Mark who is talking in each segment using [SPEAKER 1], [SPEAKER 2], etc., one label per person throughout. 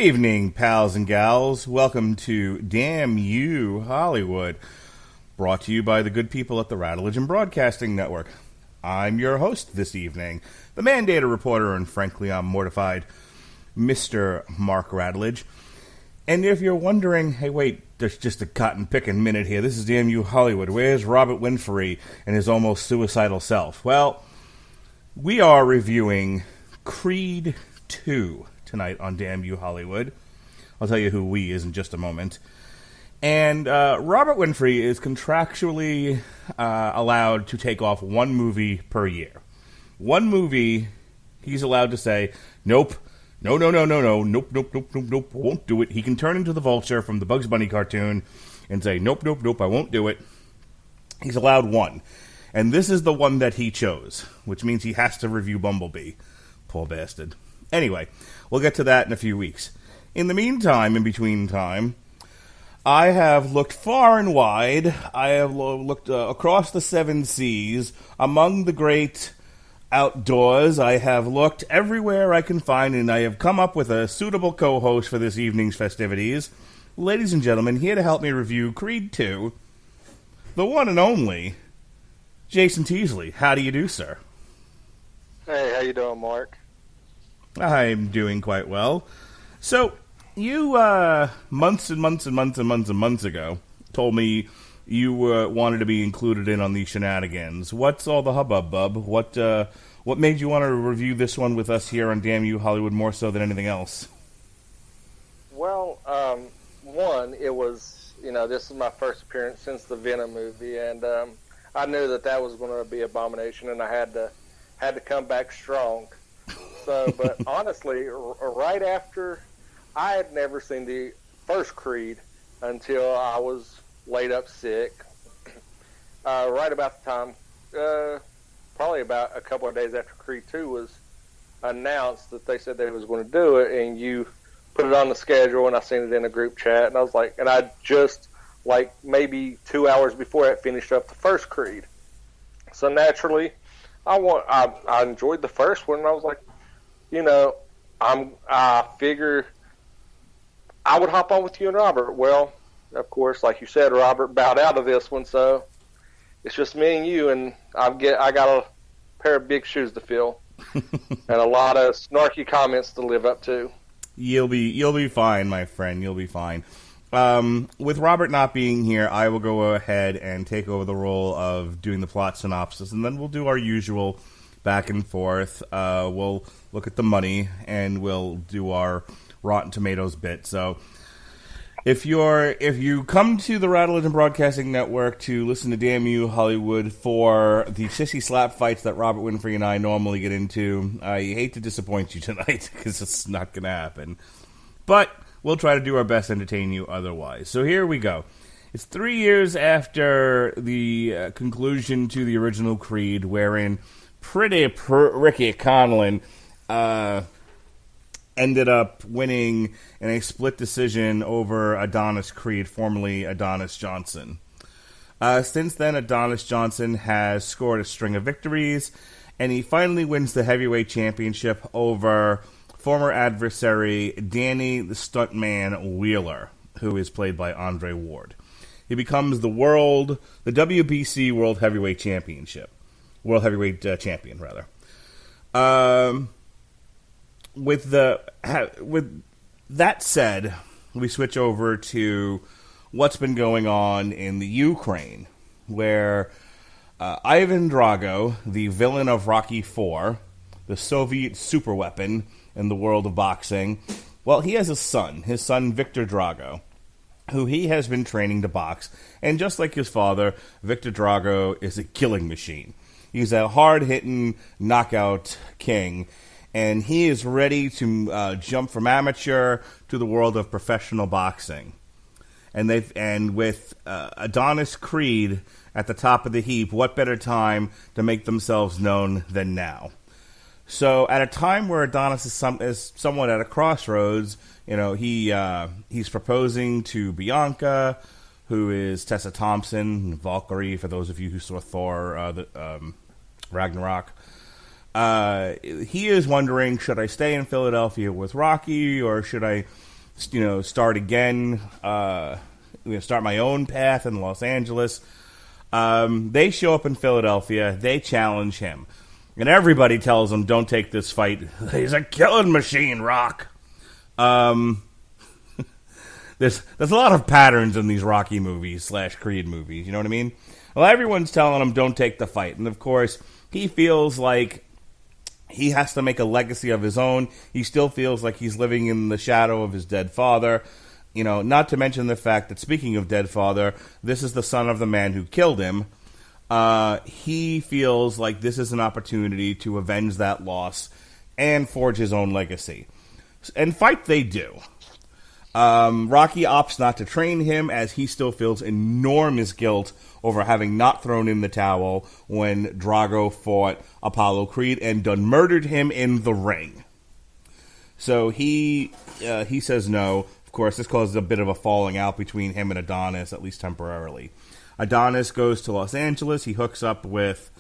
[SPEAKER 1] evening, pals and gals. Welcome to Damn You Hollywood, brought to you by the good people at the Rattledge Broadcasting Network. I'm your host this evening, the mandated reporter, and frankly, I'm mortified, Mr. Mark Rattledge. And if you're wondering, hey, wait, there's just a cotton-picking minute here. This is Damn You Hollywood. Where's Robert Winfrey and his almost suicidal self? Well, we are reviewing Creed 2 tonight on Damn You Hollywood. I'll tell you who we is in just a moment. And Robert Winfrey is contractually allowed to take off one movie per year. One movie, he's allowed to say, nope, no, nope, won't do it. He can turn into the Vulture from the Bugs Bunny cartoon and say, nope, I won't do it. He's allowed one. And this is the one that he chose, which means he has to review Bumblebee. Poor bastard. Anyway, we'll get to that in a few weeks. In the meantime, in between time, I have looked far and wide. I have looked across the seven seas, among the great outdoors. I have looked everywhere I can find, and I have come up with a suitable co-host for this evening's festivities. Ladies and gentlemen, here to help me review Creed 2, the one and only Jason Teasley. How do you do, sir?
[SPEAKER 2] Hey, how you doing, Mark?
[SPEAKER 1] I'm doing quite well. So, you, months ago, told me you wanted to be included in on these shenanigans. What's all the hubbub, bub? What made you want to review this one with us here on Damn You Hollywood more so than anything else?
[SPEAKER 2] Well, one, it was, this is my first appearance since the Venom movie, and I knew that was going to be Abomination, and I had to come back strong. So, but honestly, right after, I had never seen the first Creed until I was laid up sick. Right about the time, probably about a couple of days after Creed 2 was announced that they said they was going to do it, and you put it on the schedule, and I seen it in a group chat, and I was like, and I just, maybe 2 hours before I finished up the first Creed. So naturally, I enjoyed the first one, and I was like, I figure I would hop on with you and Robert. Well, of course, like you said, Robert bowed out of this one, so it's just me and you, and I got a pair of big shoes to fill and a lot of snarky comments to live up to.
[SPEAKER 1] You'll be fine, my friend. You'll be fine. With Robert not being here, I will go ahead and take over the role of doing the plot synopsis, and then we'll do our usual back and forth. We'll look at the money, and we'll do our Rotten Tomatoes bit. So, if you come to the Rattledge Broadcasting Network to listen to Damn You Hollywood for the sissy slap fights that Robert Winfrey and I normally get into, I hate to disappoint you tonight because it's not going to happen. But we'll try to do our best to entertain you otherwise. So here we go. It's 3 years after the conclusion to the original Creed, wherein Pretty Ricky Conlon ended up winning in a split decision over Adonis Creed, formerly Adonis Johnson. Since then, Adonis Johnson has scored a string of victories, and he finally wins the heavyweight championship over former adversary Danny the Stuntman Wheeler, who is played by Andre Ward. He becomes the WBC World Heavyweight Champion, rather. With that said, we switch over to what's been going on in the Ukraine, where Ivan Drago, the villain of Rocky IV, the Soviet superweapon in the world of boxing, well, he has a son, his son Viktor Drago, who he has been training to box. And just like his father, Viktor Drago is a killing machine. He's a hard-hitting knockout king, and he is ready to jump from amateur to the world of professional boxing. And with Adonis Creed at the top of the heap, what better time to make themselves known than now? So, at a time where Adonis is somewhat at a crossroads, he's proposing to Bianca, who is Tessa Thompson, Valkyrie, for those of you who saw Thor, Ragnarok. He is wondering, should I stay in Philadelphia with Rocky, or should I start again, start my own path in Los Angeles. They show up in Philadelphia. They challenge him. And everybody tells him, don't take this fight. He's a killing machine, Rock. There's a lot of patterns in these Rocky movies / Creed movies, you know what I mean? Well, everyone's telling him, don't take the fight. And, of course, he feels like he has to make a legacy of his own. He still feels like he's living in the shadow of his dead father. Not to mention the fact that, speaking of dead father, this is the son of the man who killed him. He feels like this is an opportunity to avenge that loss and forge his own legacy. And fight they do. Rocky opts not to train him as he still feels enormous guilt over having not thrown in the towel when Drago fought Apollo Creed and done murdered him in the ring. So he says no. Of course, this causes a bit of a falling out between him and Adonis, at least temporarily. Adonis goes to Los Angeles. He hooks up with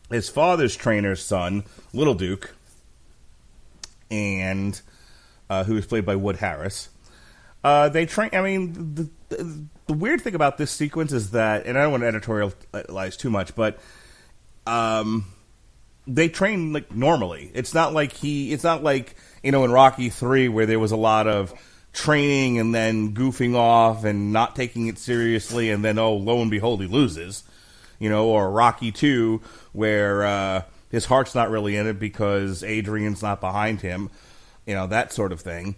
[SPEAKER 1] his father's trainer's son, Little Duke, and who is played by Wood Harris. They train. I mean, the weird thing about this sequence is that, and I don't want to editorialize too much, but they train like normally. It's not like in Rocky 3 where there was a lot of training and then goofing off and not taking it seriously, and then lo and behold he loses. Or Rocky 2 where his heart's not really in it because Adrian's not behind him. That sort of thing.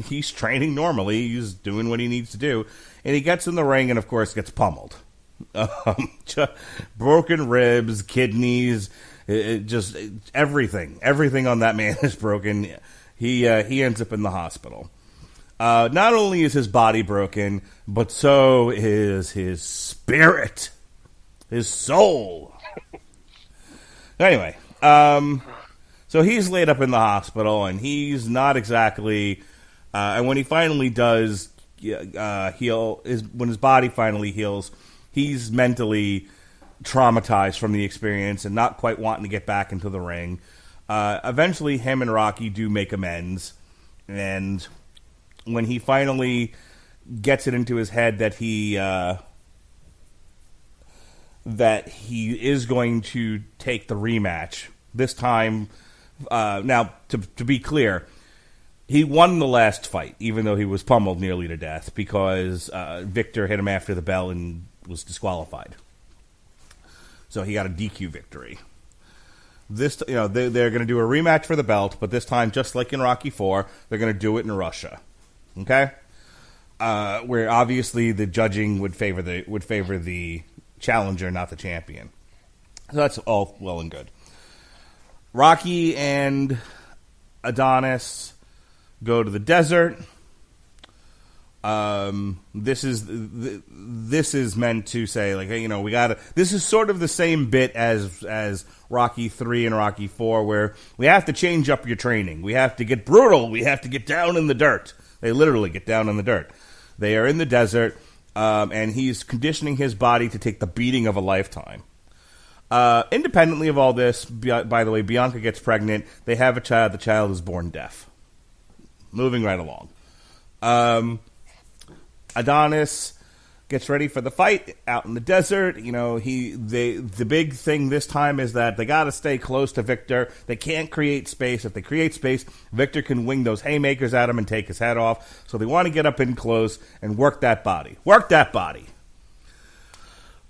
[SPEAKER 1] He's training normally. He's doing what he needs to do. And he gets in the ring and, of course, gets pummeled. Broken ribs, kidneys, just everything. Everything on that man is broken. He ends up in the hospital. Not only is his body broken, but so is his spirit. His soul. Anyway, so he's laid up in the hospital, and he's not exactly. And when he finally does heal, when his body finally heals, he's mentally traumatized from the experience and not quite wanting to get back into the ring. Eventually, him and Rocky do make amends, and when he finally gets it into his head that he is going to take the rematch this time. Now, to be clear, he won the last fight, even though he was pummeled nearly to death because Viktor hit him after the bell and was disqualified. So he got a DQ victory. They're going to do a rematch for the belt, but this time, just like in Rocky 4, they're going to do it in Russia. Okay, where obviously the judging would favor the challenger, not the champion. So that's all well and good. Rocky and Adonis go to the desert. This is meant to say, like, hey, we gotta. This is sort of the same bit as Rocky 3 and Rocky 4, where we have to change up your training. We have to get brutal. We have to get down in the dirt. They literally get down in the dirt. They are in the desert, and he's conditioning his body to take the beating of a lifetime. Independently of all this, by the way, Bianca gets pregnant. They have a child. The child is born deaf. Moving right along. Adonis gets ready for the fight out in the desert. The big thing this time is that they got to stay close to Viktor. They can't create space. If they create space, Viktor can wing those haymakers at him and take his head off. So they want to get up in close and work that body. Work that body.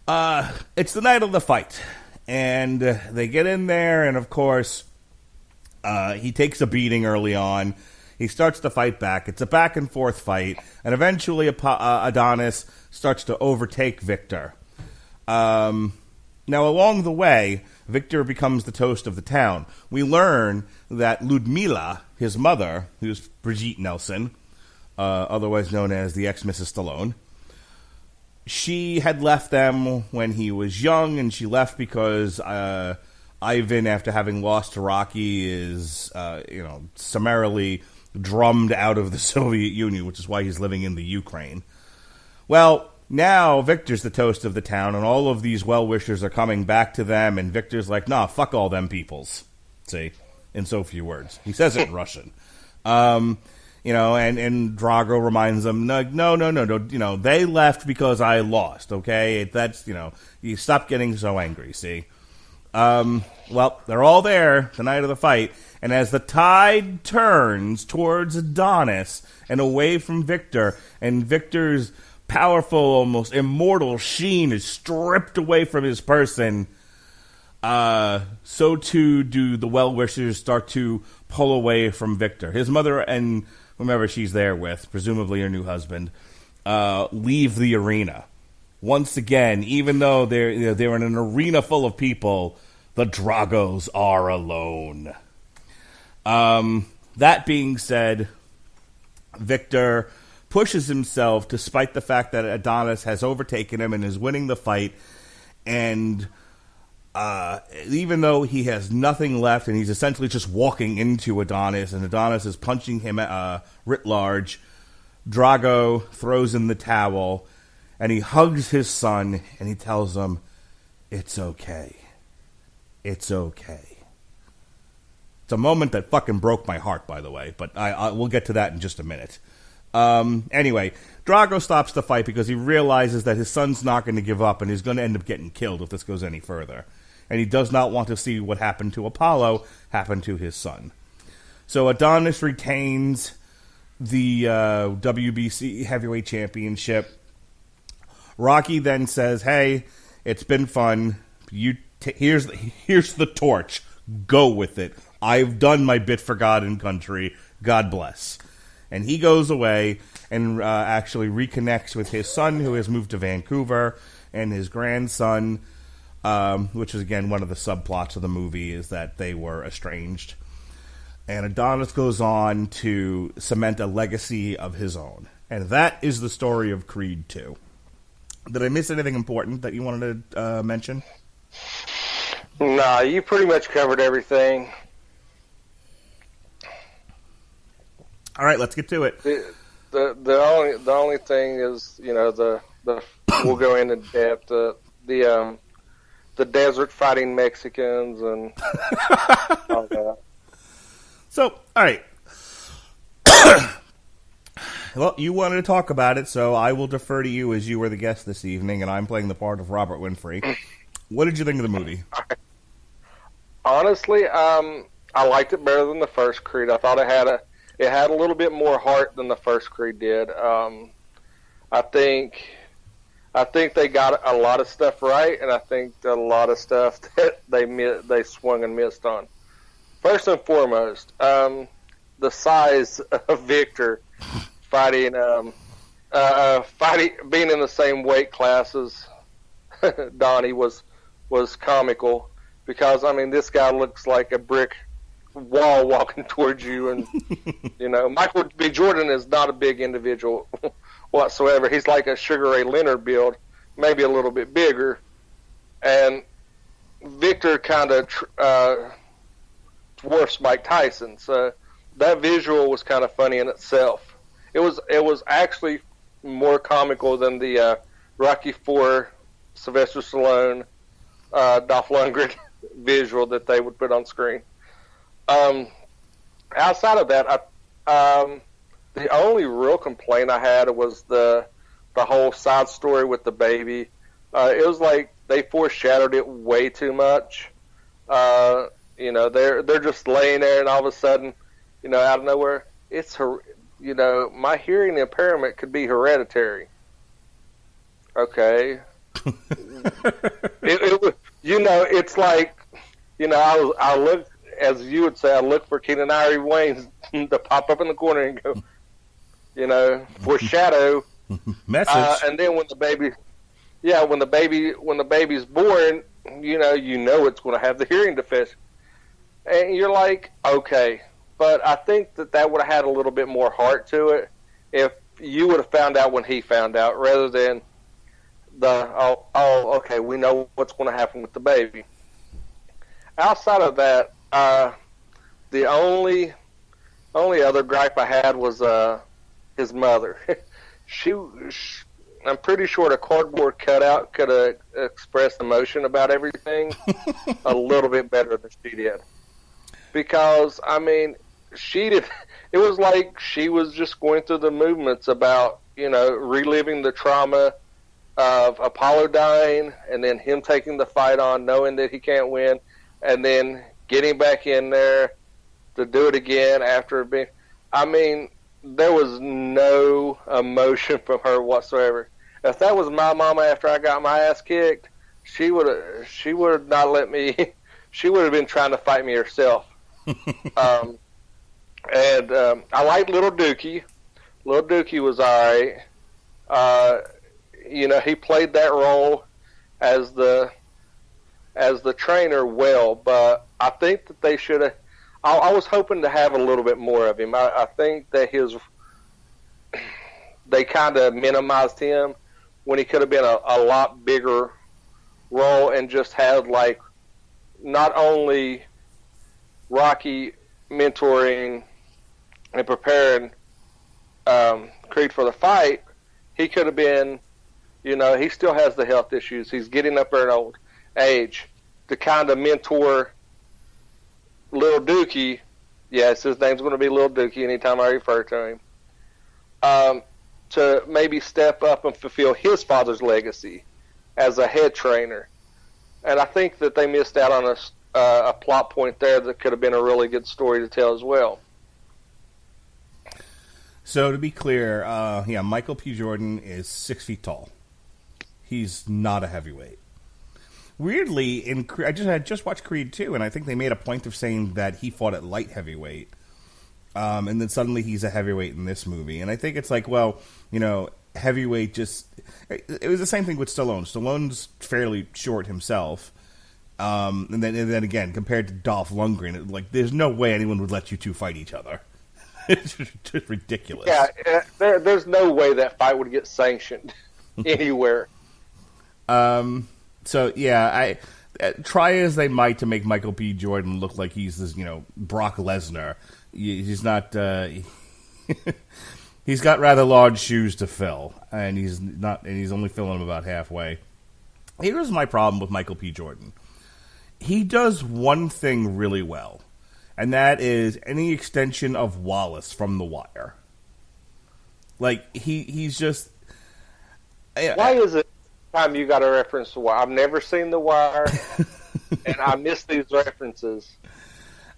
[SPEAKER 1] It's the night of the fight. And they get in there, and of course, he takes a beating early on. He starts to fight back. It's a back-and-forth fight, and eventually Adonis starts to overtake Viktor. Now, along the way, Viktor becomes the toast of the town. We learn that Ludmila, his mother, who's Brigitte Nelson, otherwise known as the ex-Mrs. Stallone, she had left them when he was young, and she left because Ivan, after having lost to Rocky, is summarily drummed out of the Soviet Union, which is why he's living in the Ukraine. Well, now Viktor's the toast of the town, and all of these well-wishers are coming back to them, and Viktor's like, nah, fuck all them peoples. See, in so few words. He says it in Russian. And Drago reminds them, no, they left because I lost, okay? That's, you stop getting so angry, see? Well, they're all there the night of the fight, and as the tide turns towards Adonis and away from Viktor, and Viktor's powerful, almost immortal sheen is stripped away from his person, so too do the well-wishers start to pull away from Viktor. His mother and whomever she's there with, presumably her new husband, leave the arena. Once again, even though they're in an arena full of people, the Dragos are alone. That being said, Viktor pushes himself despite the fact that Adonis has overtaken him and is winning the fight, and even though he has nothing left and he's essentially just walking into Adonis and Adonis is punching him writ large, Drago throws in the towel and he hugs his son and he tells him, "It's okay. It's okay." It's a moment that fucking broke my heart, by the way, but we'll get to that in just a minute. Anyway, Drago stops the fight because he realizes that his son's not going to give up and he's going to end up getting killed if this goes any further. And he does not want to see what happened to Apollo happen to his son. So Adonis retains the WBC Heavyweight Championship. Rocky then says, "Hey, it's been fun. Here's the torch. Go with it. I've done my bit for God and country. God bless." And he goes away and actually reconnects with his son, who has moved to Vancouver, and his grandson, which is, again, one of the subplots of the movie, is that they were estranged. And Adonis goes on to cement a legacy of his own. And that is the story of Creed 2. Did I miss anything important that you wanted to mention?
[SPEAKER 2] Nah, you pretty much covered everything.
[SPEAKER 1] All right, let's get to it.
[SPEAKER 2] The only thing is, we'll go into depth. The desert fighting Mexicans and all that.
[SPEAKER 1] So, all right. Well, you wanted to talk about it, so I will defer to you as you were the guest this evening, and I'm playing the part of Robert Winfrey. What did you think of the movie?
[SPEAKER 2] Honestly, I liked it better than the first Creed. I thought it had a little bit more heart than the first Creed did. I think they got a lot of stuff right, and I think a lot of stuff that they swung and missed on. First and foremost, the size of Viktor fighting, being in the same weight class as Donnie was comical, because this guy looks like a brick wall walking towards you, and Michael B. Jordan is not a big individual whatsoever. He's like a Sugar Ray Leonard build, maybe a little bit bigger, and Viktor kind of dwarfs Mike Tyson. So that visual was kind of funny in itself. It was actually more comical than the Rocky IV Sylvester Stallone Dolph Lundgren visual that they would put on screen. Outside of that, the only real complaint I had was the whole side story with the baby. It was like they foreshadowed it way too much. They're just laying there, and all of a sudden, out of nowhere, it's my hearing impairment could be hereditary. Okay. It's like, I look, as you would say, I look for Keenan Ivory Wayne to pop up in the corner and go, foreshadow.
[SPEAKER 1] Message.
[SPEAKER 2] And then when the baby's born, it's going to have the hearing defect. And you're like, okay. But I think that would have had a little bit more heart to it if you would have found out when he found out, rather than okay, we know what's going to happen with the baby. Outside of that, the only other gripe I had was his mother. I'm pretty sure the cardboard cutout could have expressed emotion about everything a little bit better than she did. Because, she did. It was like she was just going through the movements about, reliving the trauma of Apollo dying, and then him taking the fight on, knowing that he can't win, and then getting back in there to do it again after being. I mean, there was no emotion from her whatsoever. If that was my mama after I got my ass kicked, she would have not let me. She would have been trying to fight me herself. I liked Little Dookie. Little Dookie was all right. He played that role as the trainer well, but I think that they should have. I was hoping to have a little bit more of him. I think that they kind of minimized him when he could have been a lot bigger role and just had, like, not only Rocky mentoring and preparing Creed for the fight, he could have been, he still has the health issues. He's getting up there in old age to kind of mentor Little Dookie. Yes, his name's going to be Little Dookie anytime I refer to him. To maybe step up and fulfill his father's legacy as a head trainer. And I think that they missed out on a plot point there that could have been a really good story to tell as well.
[SPEAKER 1] So to be clear, Michael P. Jordan is 6 feet tall. He's not a heavyweight. Weirdly, I just watched Creed 2, and I think they made a point of saying that he fought at light heavyweight. And then suddenly he's a heavyweight in this movie. And I think it's like, well, heavyweight just... It was the same thing with Stallone. Stallone's fairly short himself. And then again, compared to Dolph Lundgren, there's no way anyone would let you two fight each other. It's just ridiculous.
[SPEAKER 2] Yeah, there's no way that fight would get sanctioned anywhere.
[SPEAKER 1] So, yeah, try as they might to make Michael P. Jordan look like he's this, Brock Lesnar. He's not. He's got rather large shoes to fill, and he's only filling them about halfway. Here's my problem with Michael P. Jordan. He does one thing really well, and that is any extension of Wallace from The Wire. He's just.
[SPEAKER 2] Why is it time you got a reference to Wire? I've never seen The Wire, and I miss these references.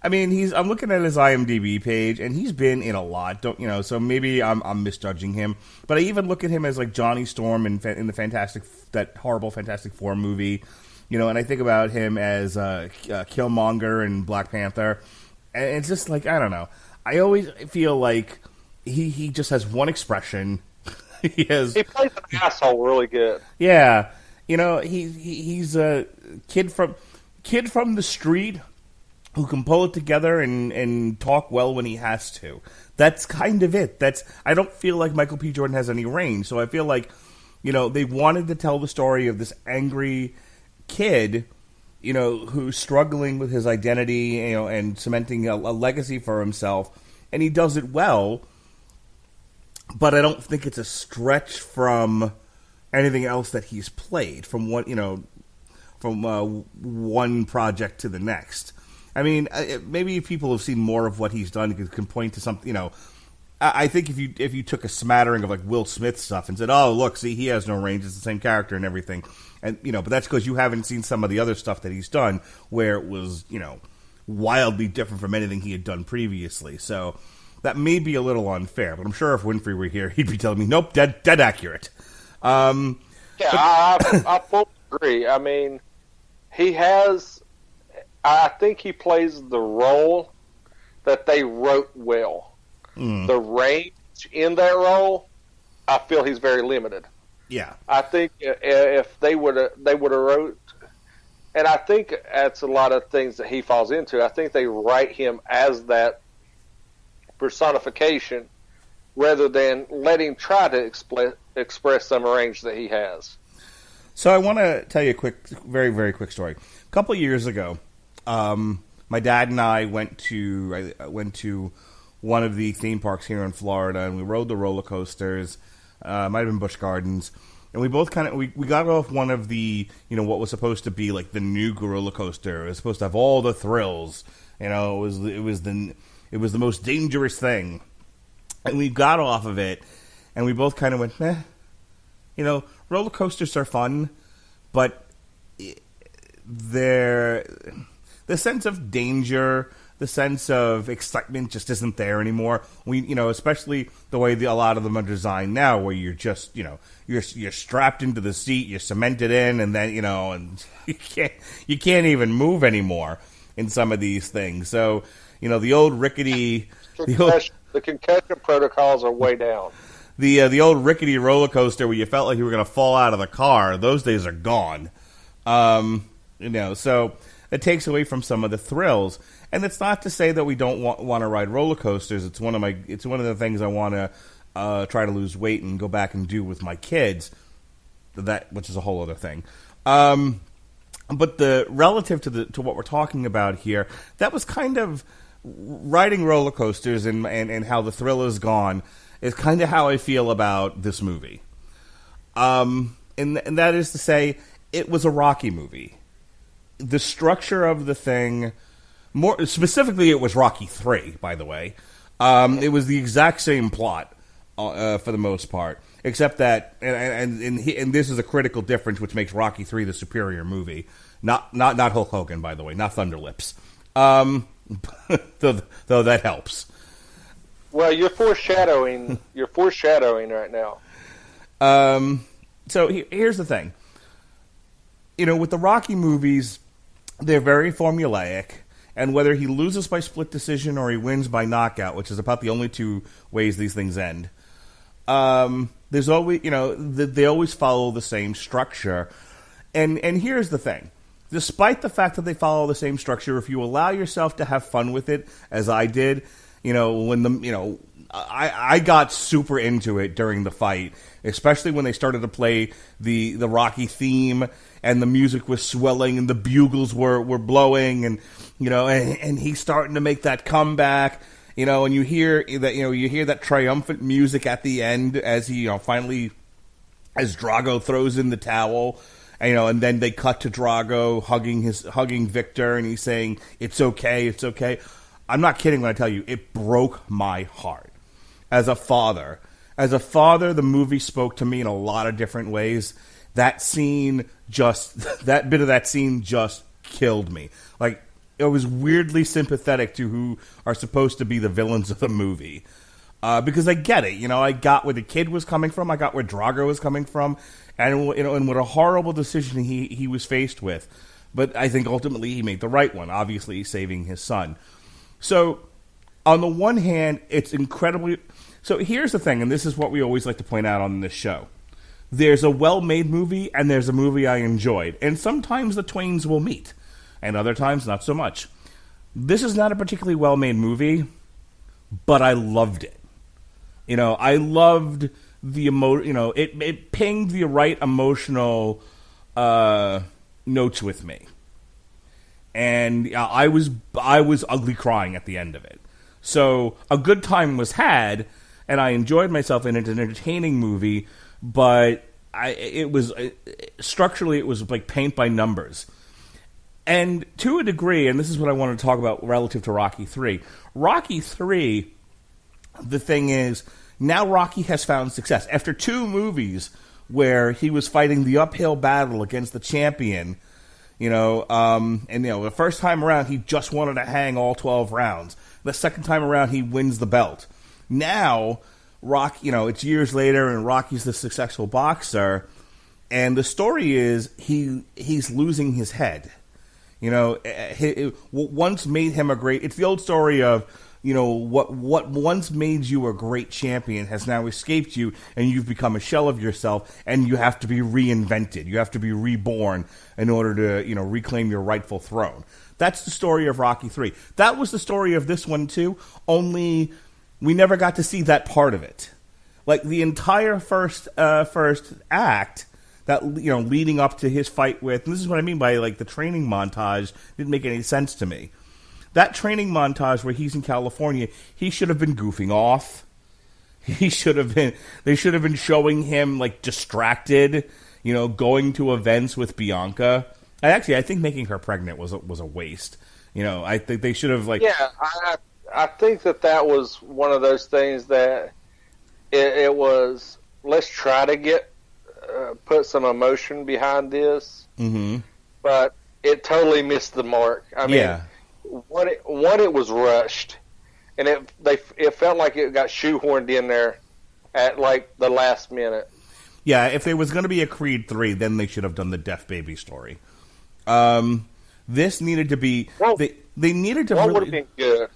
[SPEAKER 1] I mean, I'm looking at his IMDb page, and he's been in a lot. So maybe I'm misjudging him. But I even look at him as like Johnny Storm in that horrible Fantastic Four movie, and I think about him as Killmonger in Black Panther, and it's just like, I don't know. I always feel like he just has one expression. He plays
[SPEAKER 2] an asshole really good.
[SPEAKER 1] Yeah, he's a kid from the street who can pull it together and talk well when he has to. That's kind of it. I don't feel like Michael P. Jordan has any range, so I feel like, they wanted to tell the story of this angry kid, who's struggling with his identity, and cementing a legacy for himself, and he does it well, but I don't think it's a stretch from anything else that he's played, from one project to the next. I mean, maybe if people have seen more of what he's done, can point to something. I think if you took a smattering of like Will Smith stuff and said, "Oh, look, see, he has no range; it's the same character and everything," and but that's because you haven't seen some of the other stuff that he's done, where it was wildly different from anything he had done previously. So that may be a little unfair, but I'm sure if Winfrey were here, he'd be telling me, "Nope, dead accurate."
[SPEAKER 2] I fully agree. I mean, he has. I think he plays the role that they wrote well. The range in that role, I feel he's very limited.
[SPEAKER 1] Yeah,
[SPEAKER 2] I think if they would have wrote, and I think that's a lot of things that he falls into. I think they write him as that personification rather than let him try to express some range that he has.
[SPEAKER 1] So I want to tell you a very, very quick story. A couple of years ago, my dad and I went to one of the theme parks here in Florida, and we rode the roller coasters. Might have been Busch Gardens, and we both we got off one of the what was supposed to be like the new roller coaster. It was supposed to have all the thrills. It It was the most dangerous thing. And we got off of it, and we both kind of went, meh. You know, roller coasters are fun, but the sense of danger, the sense of excitement just isn't there anymore. Especially the way a lot of them are designed now, where you're just, you're strapped into the seat, you're cemented in, and then, and you can't even move anymore in some of these things. So, the old rickety,
[SPEAKER 2] the concussion protocols are way down.
[SPEAKER 1] The old rickety roller coaster where you felt like you were going to fall out of the car, those days are gone. So it takes away from some of the thrills. And it's not to say that we don't want to ride roller coasters. It's one of the things I want to try to lose weight and go back and do with my kids. Which is a whole other thing. But the relative to what we're talking about here, that was kind of riding roller coasters and how the thrill is gone is kind of how I feel about this movie. And that is to say, it was a Rocky movie. The structure of the thing, more specifically, it was Rocky 3, by the way. It was the exact same plot for the most part, except that, and this is a critical difference, which makes Rocky 3 the superior movie. Not Hulk Hogan, by the way, not Thunder Lips. Though that helps.
[SPEAKER 2] Well, you're foreshadowing. You're foreshadowing right now.
[SPEAKER 1] So here's the thing. With the Rocky movies, they're very formulaic, and whether he loses by split decision or he wins by knockout, which is about the only two ways these things end, there's always, they always follow the same structure. And here's the thing. Despite the fact that they follow the same structure, if you allow yourself to have fun with it, as I did, I got super into it during the fight, especially when they started to play the Rocky theme and the music was swelling and the bugles were blowing and he's starting to make that comeback, and you hear that triumphant music at the end as he finally, as Drago throws in the towel. And then they cut to Drago hugging Viktor, and he's saying, "It's okay, it's okay." I'm not kidding when I tell you, it broke my heart. As a father, the movie spoke to me in a lot of different ways. That bit of that scene just killed me. Like, I was weirdly sympathetic to who are supposed to be the villains of the movie. Because I get it, I got where the kid was coming from, I got where Drago was coming from, and what a horrible decision he was faced with. But I think ultimately he made the right one, obviously saving his son. So, on the one hand, it's incredibly... So here's the thing, and this is what we always like to point out on this show. There's a well-made movie, and there's a movie I enjoyed. And sometimes the twains will meet, and other times not so much. This is not a particularly well-made movie, but I loved it. I loved the it pinged the right emotional notes with me. And I was ugly crying at the end of it. So a good time was had, and I enjoyed myself in an entertaining movie, but structurally it was like paint by numbers. And to a degree, and this is what I want to talk about relative to Rocky 3. Rocky 3, the thing is, now Rocky has found success. After 2 movies where he was fighting the uphill battle against the champion, the first time around he just wanted to hang all 12 rounds. The second time around he wins the belt. Now, it's years later and Rocky's the successful boxer, and the story is he's losing his head. What once made him a great... It's the old story of, what once made you a great champion has now escaped you, and you've become a shell of yourself, and you have to be reinvented. You have to be reborn in order to, reclaim your rightful throne. That's the story of Rocky 3. That was the story of this one, too, only we never got to see that part of it. Like, the entire first act... that, leading up to his fight with, and this is what I mean by, the training montage, didn't make any sense to me. That training montage where he's in California, he should have been goofing off. They should have been showing him, distracted, going to events with Bianca. I think making her pregnant was a waste. I think they should have,
[SPEAKER 2] Yeah, I think that was one of those things that it was, let's try to get put some emotion behind this, but it totally missed the mark. I mean, it was rushed, and it felt like it got shoehorned in there at like the last minute.
[SPEAKER 1] Yeah, if there was going to be a Creed 3, then they should have done the Deaf Baby story. This needed to be... They needed to...
[SPEAKER 2] What would have been good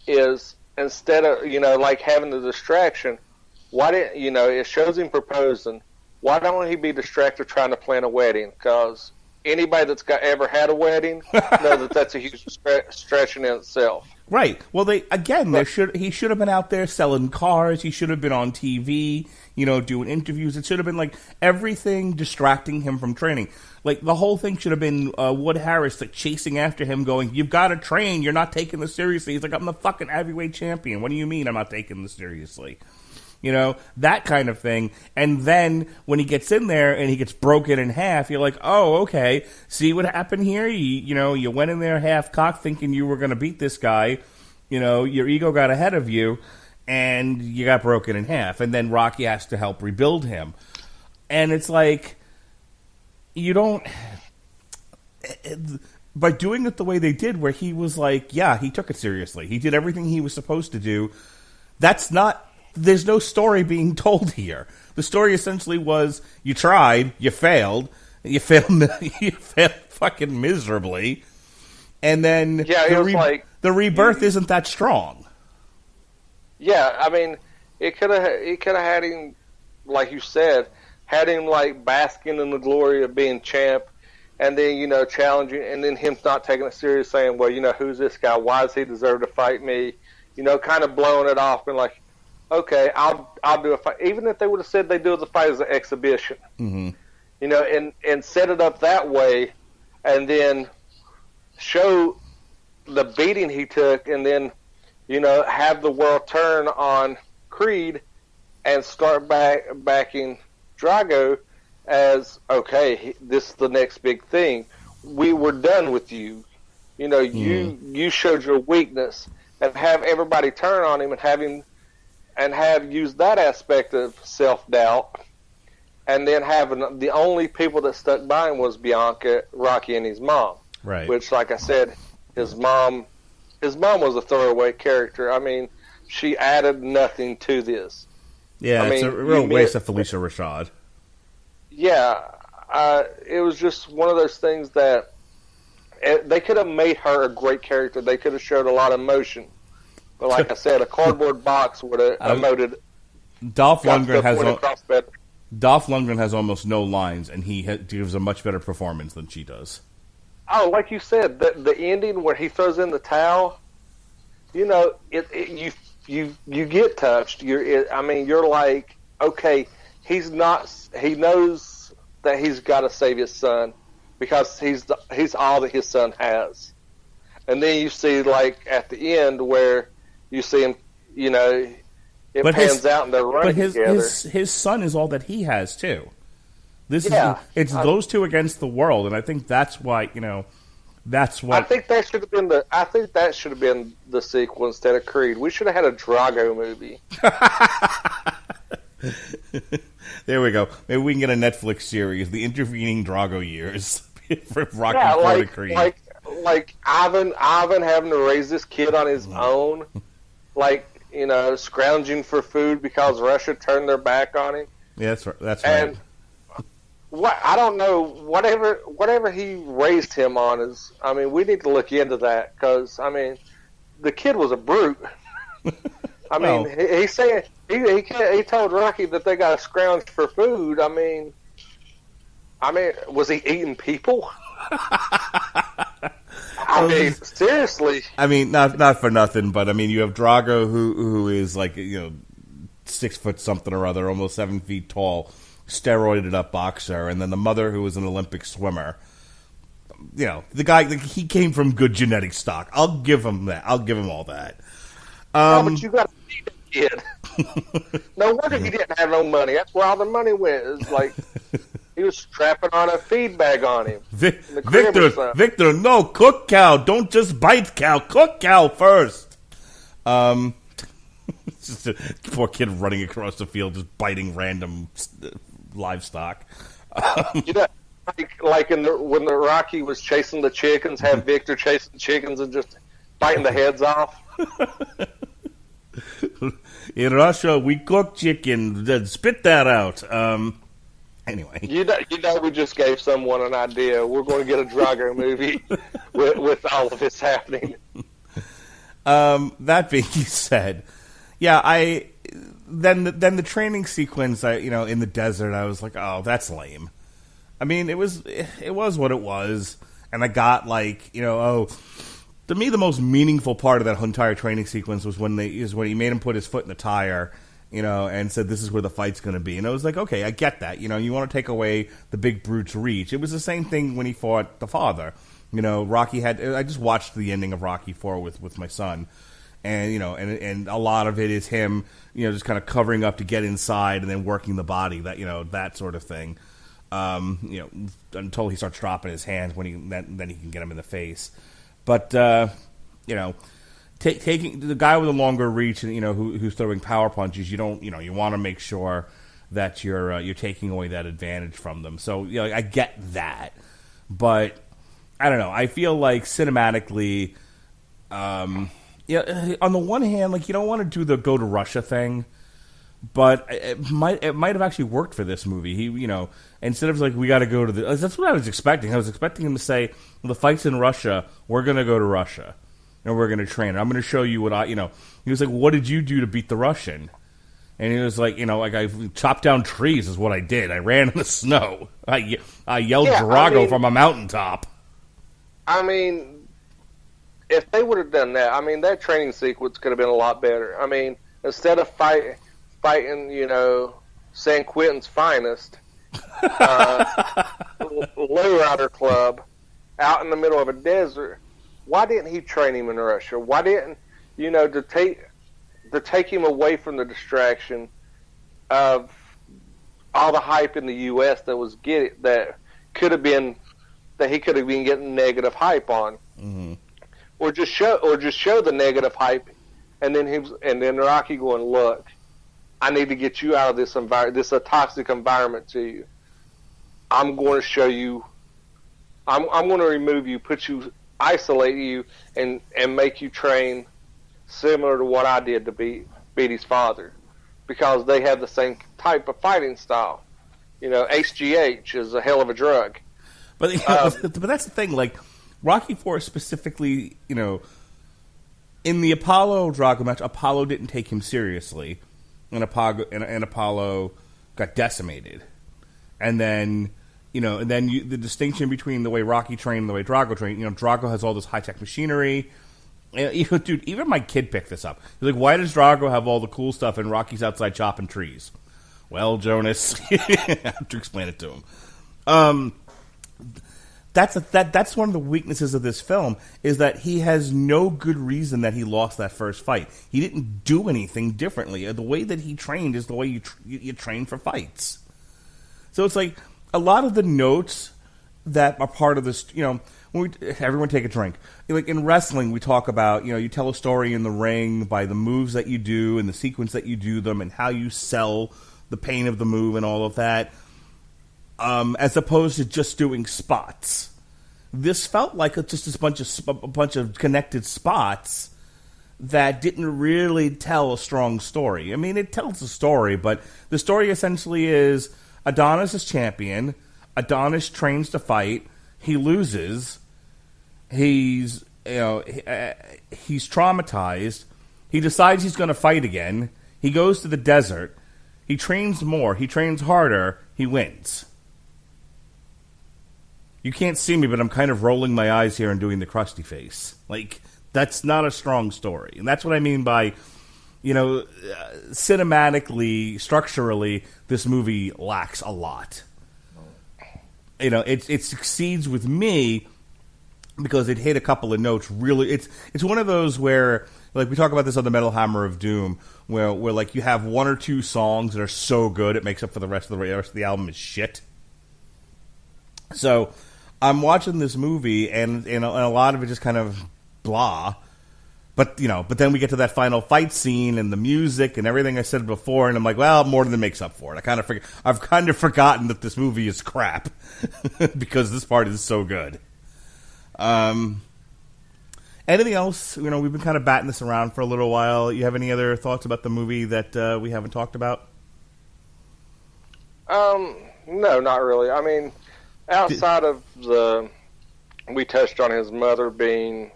[SPEAKER 2] is, instead of, like having the distraction, why didn't, it shows him proposing, why don't he be distracted trying to plan a wedding? Because anybody that's ever had a wedding knows that's a huge stretch in itself.
[SPEAKER 1] Right. Well, he should have been out there selling cars. He should have been on TV, doing interviews. It should have been like everything distracting him from training. Like the whole thing should have been Wood Harris like chasing after him, going, "You've got to train. You're not taking this seriously." He's like, "I'm the fucking heavyweight champion. What do you mean I'm not taking this seriously?" That kind of thing. And then when he gets in there and he gets broken in half, you're like, oh, okay, see what happened here? You went in there half-cocked thinking you were going to beat this guy. Your ego got ahead of you, and you got broken in half. And then Rocky has to help rebuild him. And it's like, you don't... By doing it the way they did, where he was like, yeah, he took it seriously. He did everything he was supposed to do. That's not... There's no story being told here. The story essentially was, you tried, you failed fucking miserably, and then the rebirth isn't that strong.
[SPEAKER 2] Yeah, I mean, it could have had him, like you said, had him like basking in the glory of being champ, and then challenging, and then him not taking it serious, saying, well, who's this guy? Why does he deserve to fight me? Kind of blowing it off and like, okay, I'll do a fight. Even if they would have said they do the fight as an exhibition, and set it up that way, and then show the beating he took, and then, have the world turn on Creed and start backing Drago as, okay, this is the next big thing. We were done with you. You showed your weakness, and have everybody turn on him and have used that aspect of self-doubt, and then having the only people that stuck by him was Bianca, Rocky, and his mom.
[SPEAKER 1] Right.
[SPEAKER 2] Which, like I said, his mom was a throwaway character. I mean, she added nothing to this.
[SPEAKER 1] Yeah, it's a real waste of Phylicia Rashad.
[SPEAKER 2] Yeah, it was just one of those things that they could have made her a great character. They could have showed a lot of emotion. But like I said, a cardboard box would have emoted.
[SPEAKER 1] Dolph Lundgren has almost no lines, and he gives a much better performance than she does.
[SPEAKER 2] Oh, like you said, the ending where he throws in the towel, you get touched. You're like, okay, he knows that he's got to save his son because he's all that his son has. And then you see, like, at the end where you see him, pans out and they're running together.
[SPEAKER 1] His son is all that he has too. It's those two against the world, and I think that's why that's what.
[SPEAKER 2] I think that should have been the sequel instead of Creed. We should have had a Drago movie.
[SPEAKER 1] There we go. Maybe we can get a Netflix series, the intervening Drago years for Rocky IV Creed.
[SPEAKER 2] Like Ivan having to raise this kid on his own, scrounging for food because Russia turned their back on him.
[SPEAKER 1] Yeah, that's right.
[SPEAKER 2] And I don't know, whatever he raised him on is, we need to look into that because, the kid was a brute. He's saying he told Rocky that they got to scrounge for food. Was he eating people? Seriously.
[SPEAKER 1] Not for nothing, but you have Drago who is like 6 foot something or other, almost 7 feet tall, steroided up boxer, and then the mother who was an Olympic swimmer. The guy, he came from good genetic stock. I'll give him that. I'll give him all that.
[SPEAKER 2] But you got to feed the kid. No wonder he didn't have no money. That's where all the money went. It's like he was strapping on a feed bag on him.
[SPEAKER 1] Victor, no, cook cow. Don't just bite cow. Cook cow first. It's just a poor kid running across the field, just biting random livestock.
[SPEAKER 2] Like when the Rocky was chasing the chickens, have Viktor chasing the chickens and just biting the heads off.
[SPEAKER 1] In Russia, we cook chicken. Spit that out. Anyway,
[SPEAKER 2] we just gave someone an idea. We're going to get a Drago movie with all of this happening.
[SPEAKER 1] That being said, yeah, then the training sequence, in the desert, I was like, oh, that's lame. I mean, it was what it was, and I got to me, the most meaningful part of that entire training sequence was when he made him put his foot in the tire, and said, this is where the fight's going to be. And I was like, okay, I get that. You want to take away the big brute's reach. It was the same thing when he fought the father. Rocky I just watched the ending of Rocky 4 with my son. And, and a lot of it is him, just kind of covering up to get inside and then working the body, that sort of thing. Until he starts dropping his hands then he can get him in the face. But, taking the guy with a longer reach and, who's throwing power punches, you want to make sure that you're taking away that advantage from them. So, I get that. But, I don't know. I feel like cinematically, on the one hand, you don't want to do the go to Russia thing, but it might have actually worked for this movie. He, instead of we got to go to that's what I was expecting. I was expecting him to say, well, the fight's in Russia, we're going to go to Russia, and we're going to train. I'm going to show you what he was like, what did you do to beat the Russian? And he was like, I chopped down trees is what I did. I ran in the snow. I yelled Drago from a mountaintop.
[SPEAKER 2] I mean, if they would have done that, that training sequence could have been a lot better. Instead of fighting, San Quentin's finest, lowrider club, out in the middle of a desert, why didn't he train him in Russia? Why didn't, to take him away from the distraction of all the hype in the U.S. that could have been, that he could have been getting negative hype on, or just show the negative hype, and then Rocky going, look, I need to get you out of this environment. This is a toxic environment to you. I'm going to show you. I'm going to remove you, isolate you, and make you train similar to what I did to beat his father, because they have the same type of fighting style. HGH is a hell of a drug.
[SPEAKER 1] But but that's the thing. Rocky IV specifically, in the Apollo Drago match, Apollo didn't take him seriously. And Apollo got decimated, and then the distinction between the way Rocky trained and the way Drago trained. Drago has all this high tech machinery. Dude, even my kid picked this up. He's like, "Why does Drago have all the cool stuff and Rocky's outside chopping trees?" Well, Jonas, I have to explain it to him. That's one of the weaknesses of this film, is that he has no good reason that he lost that first fight. He didn't do anything differently. The way that he trained is the way you train for fights. So it's like a lot of the notes that are part of this, everyone take a drink. In wrestling, we talk about, you tell a story in the ring by the moves that you do and the sequence that you do them and how you sell the pain of the move and all of that. As opposed to just doing spots. This felt like just a bunch of connected spots that didn't really tell a strong story. It tells a story, but the story essentially is Adonis is champion. Adonis trains to fight. He loses. He's traumatized. He decides he's going to fight again. He goes to the desert. He trains more. He trains harder. He wins. You can't see me, but I'm kind of rolling my eyes here and doing the crusty face. That's not a strong story. And that's what I mean by, cinematically, structurally, this movie lacks a lot. It succeeds with me because it hit a couple of notes really. It's one of those where, we talk about this on the Metal Hammer of Doom, where you have one or two songs that are so good it makes up for the rest of the album is shit. So I'm watching this movie, and a lot of it just kind of blah. But then we get to that final fight scene and the music and everything I said before, and I'm like, well, more than makes up for it. I've kind of forgotten that this movie is crap because this part is so good. Anything else? We've been kind of batting this around for a little while. You have any other thoughts about the movie that we haven't talked about?
[SPEAKER 2] No, not really. I mean, outside of we touched on his mother being,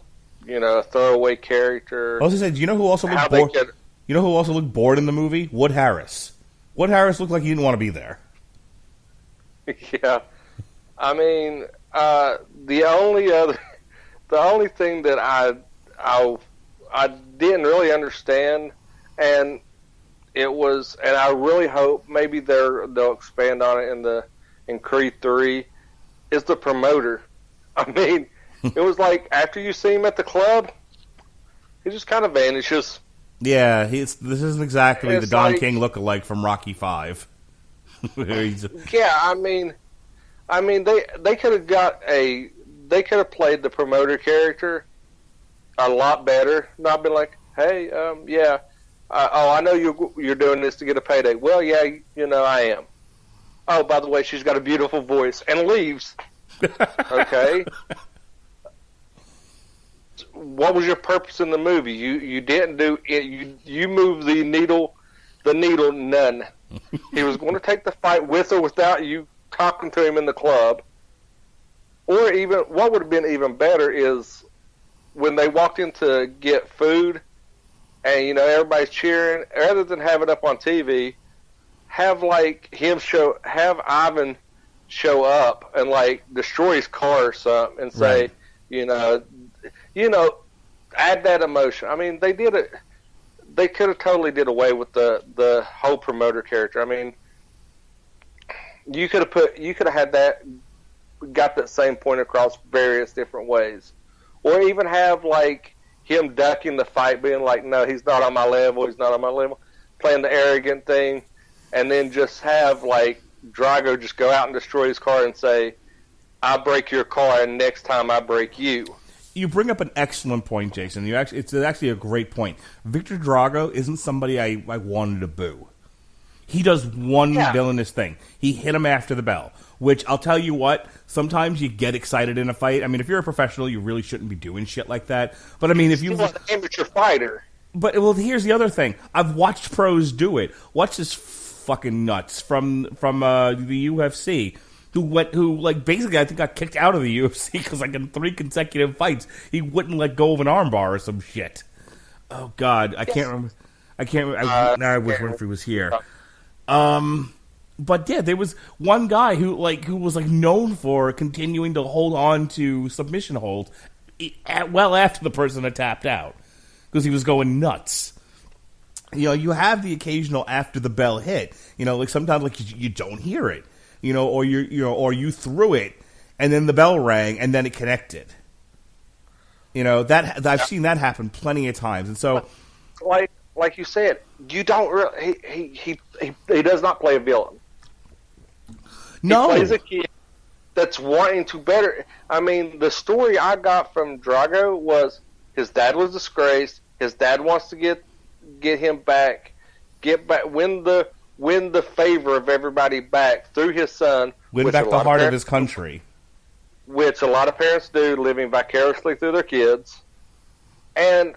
[SPEAKER 2] a throwaway character.
[SPEAKER 1] I was going to say, do you know who also looked bored? You know who also looked bored in the movie? Wood Harris. Wood Harris looked like he didn't want to be there.
[SPEAKER 2] Yeah, I mean, the only thing that I didn't really understand, and I really hope maybe they'll expand on it in Creed 3, is the promoter. I mean, it was like after you see him at the club, he just kind of vanishes. Yeah,
[SPEAKER 1] this isn't exactly the Don King lookalike from Rocky V.
[SPEAKER 2] Yeah, I mean, they could have played the promoter character a lot better. Not been like, hey, I know you're doing this to get a payday. Well, yeah, I am. Oh, by the way, she's got a beautiful voice, and leaves. Okay. What was your purpose in the movie? You didn't do it. You moved the needle none. He was going to take the fight with or without you talking to him in the club. Or even, what would have been even better is when they walked in to get food and, everybody's cheering, rather than have it up on TV, have Ivan show up and destroy his car or something and say, right. Add that emotion. I mean, they did it. They could have totally did away with the whole promoter character. I mean, you could have had that, got that same point across various different ways, or even have him ducking the fight, being like, no, he's not on my level. He's not on my level, playing the arrogant thing, and then just have Drago just go out and destroy his car and say, I break your car, and next time I break you.
[SPEAKER 1] You bring up an excellent point, Jason. It's actually a great point. Viktor Drago isn't somebody I wanted to boo. He does one villainous thing. He hit him after the bell, which I'll tell you what, sometimes you get excited in a fight. I mean, if you're a professional, you really shouldn't be doing shit like that. But I mean, if you're
[SPEAKER 2] an amateur fighter.
[SPEAKER 1] But, well, here's the other thing. I've watched pros do it. Watch this fucking nuts from the UFC. Who basically I think got kicked out of the UFC because in 3 consecutive fights he wouldn't let go of an armbar or some shit. Oh God, I can't remember. I wish Winfrey was here. But yeah, there was one guy who was known for continuing to hold on to submission holds well after the person had tapped out because he was going nuts. You have the occasional after the bell hit. Sometimes you don't hear it. Or you threw it, and then the bell rang, and then it connected. That I've seen that happen plenty of times, and so,
[SPEAKER 2] like you said, you don't really. He does not play a villain.
[SPEAKER 1] No,
[SPEAKER 2] he plays a kid that's wanting to better. I mean, the story I got from Drago was his dad was disgraced. His dad wants to get him back, win the favor of everybody back through his son.
[SPEAKER 1] Win back the heart of his country.
[SPEAKER 2] Which a lot of parents do, living vicariously through their kids. And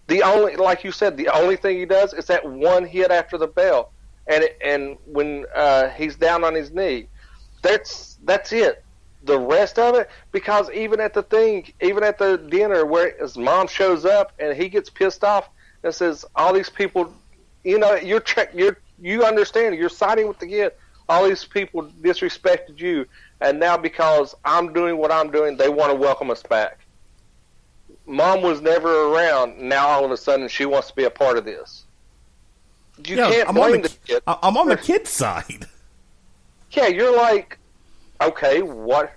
[SPEAKER 2] like you said, the only thing he does is that one hit after the bell. And when he's down on his knee, that's it. The rest of it, because even at the dinner where his mom shows up and he gets pissed off and says, all these people, you understand, you're siding with the kid. All these people disrespected you, and now because I'm doing what I'm doing, they want to welcome us back. Mom was never around. Now all of a sudden she wants to be a part of this. You can't blame the kid.
[SPEAKER 1] I'm on the kid's side.
[SPEAKER 2] Yeah, you're like, okay, what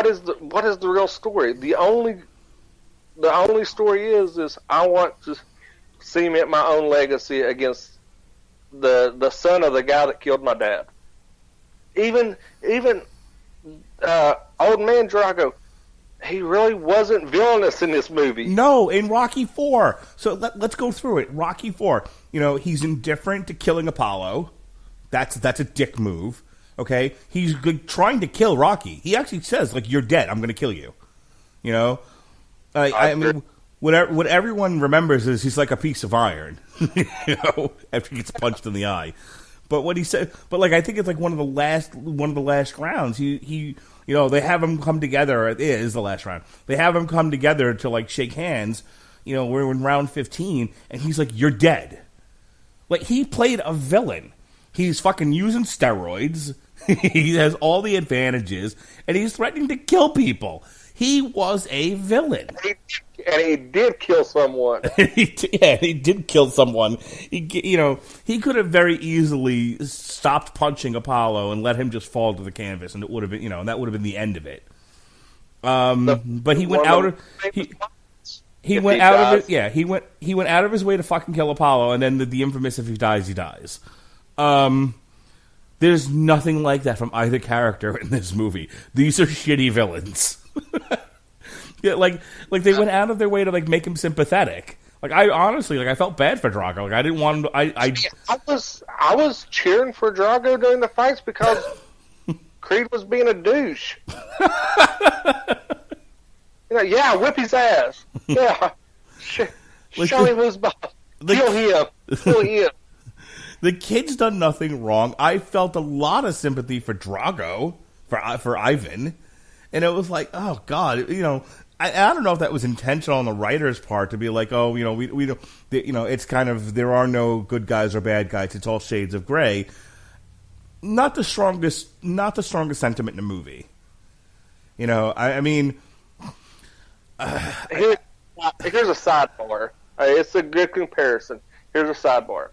[SPEAKER 2] is the real story? The only story is I want to cement my own legacy against the son of the guy that killed my dad. Even old man Drago, he really wasn't villainous in this movie.
[SPEAKER 1] No, in Rocky 4. So let's go through it. Rocky 4. He's indifferent to killing Apollo. That's a dick move. Okay? He's trying to kill Rocky. He actually says, like, you're dead. I'm going to kill you. I mean, what everyone remembers is he's like a piece of iron. After he gets punched in the eye. But what he said, I think it's like one of the last rounds. He they have him come together. It is the last round. They have him come together to like shake hands. We're in round 15, and he's like, "You're dead." Like, he played a villain. He's fucking using steroids. He has all the advantages, and he's threatening to kill people. He was a villain.
[SPEAKER 2] And he did kill someone.
[SPEAKER 1] He did kill someone. He could have very easily stopped punching Apollo and let him just fall to the canvas, and it would have been, that would have been the end of it. But he went out of he went out of it. Yeah, he went out of his way to fucking kill Apollo, and then the infamous "if he dies, he dies." There's nothing like that from either character in this movie. These are shitty villains. Yeah, like they went out of their way to like make him sympathetic. Like, I honestly, I felt bad for Drago. Like, I didn't want him to,
[SPEAKER 2] I was cheering for Drago during the fights because Creed was being a douche. Whip his ass. Yeah, show him who's boss. Kill him.
[SPEAKER 1] The kid's done nothing wrong. I felt a lot of sympathy for Drago, for Ivan, and it was like, oh God, I don't know if that was intentional on the writer's part to be like, oh, we don't, it's kind of, there are no good guys or bad guys. It's all shades of gray. Not the strongest sentiment in the movie. I mean,
[SPEAKER 2] here's a sidebar. It's a good comparison. Here's a sidebar.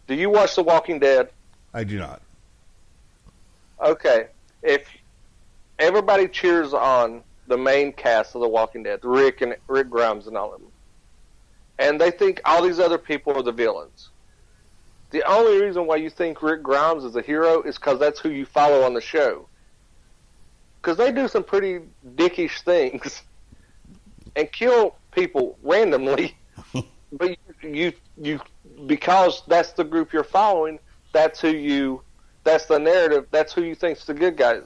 [SPEAKER 2] Do you watch The Walking Dead?
[SPEAKER 1] I do not.
[SPEAKER 2] Okay. If everybody cheers on the main cast of The Walking Dead, Rick Grimes and all of them, and they think all these other people are the villains. The only reason why you think Rick Grimes is a hero is because that's who you follow on the show. Because they do some pretty dickish things and kill people randomly, but you because that's the group you're following, that's the narrative, that's who you think's the good guys.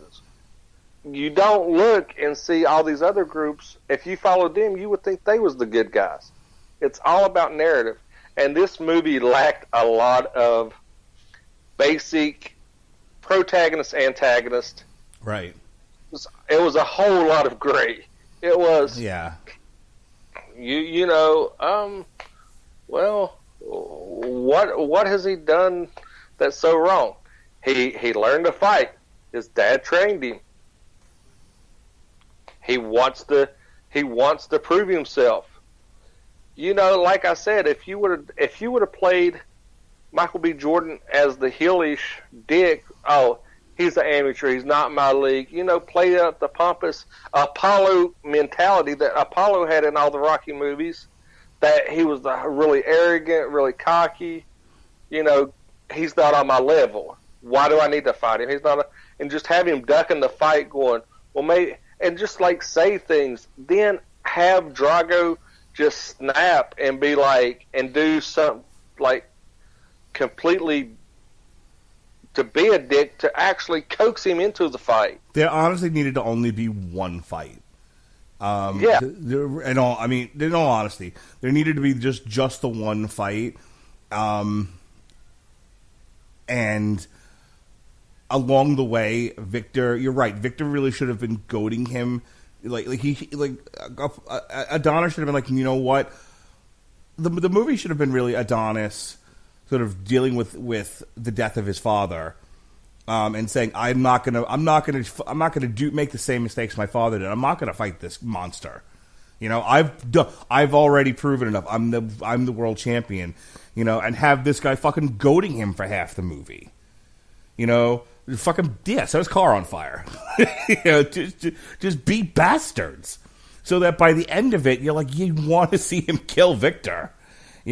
[SPEAKER 2] You don't look and see all these other groups. If you followed them, you would think they was the good guys. It's all about narrative. And this movie lacked a lot of basic protagonist, antagonist.
[SPEAKER 1] Right.
[SPEAKER 2] It was a whole lot of gray. It was.
[SPEAKER 1] Yeah.
[SPEAKER 2] Well, what has he done that's so wrong? He learned to fight. His dad trained him. He wants to prove himself. Like I said, if you would have played Michael B. Jordan as the heelish dick, oh, he's an amateur, he's not in my league. Play up the pompous Apollo mentality that Apollo had in all the Rocky movies. That he was really arrogant, really cocky. He's not on my level. Why do I need to fight him? He's not, and just have him ducking the fight, going, well, maybe, and just like say things. Then have Drago just snap and be like, and do something like completely to be a dick to actually coax him into the fight.
[SPEAKER 1] There honestly needed to only be one fight.
[SPEAKER 2] Yeah.
[SPEAKER 1] In all honesty, there needed to be just the one fight. And along the way, Viktor, you're right. Viktor really should have been goading him. Adonis should have been like, you know what? The movie should have been really Adonis sort of dealing with the death of his father. And saying, I'm not gonna make the same mistakes my father did. I'm not gonna fight this monster. I've already proven enough. I'm the world champion. And have this guy fucking goading him for half the movie. Fucking set his car on fire. Just be bastards, so that by the end of it, you're like, you want to see him kill Viktor. I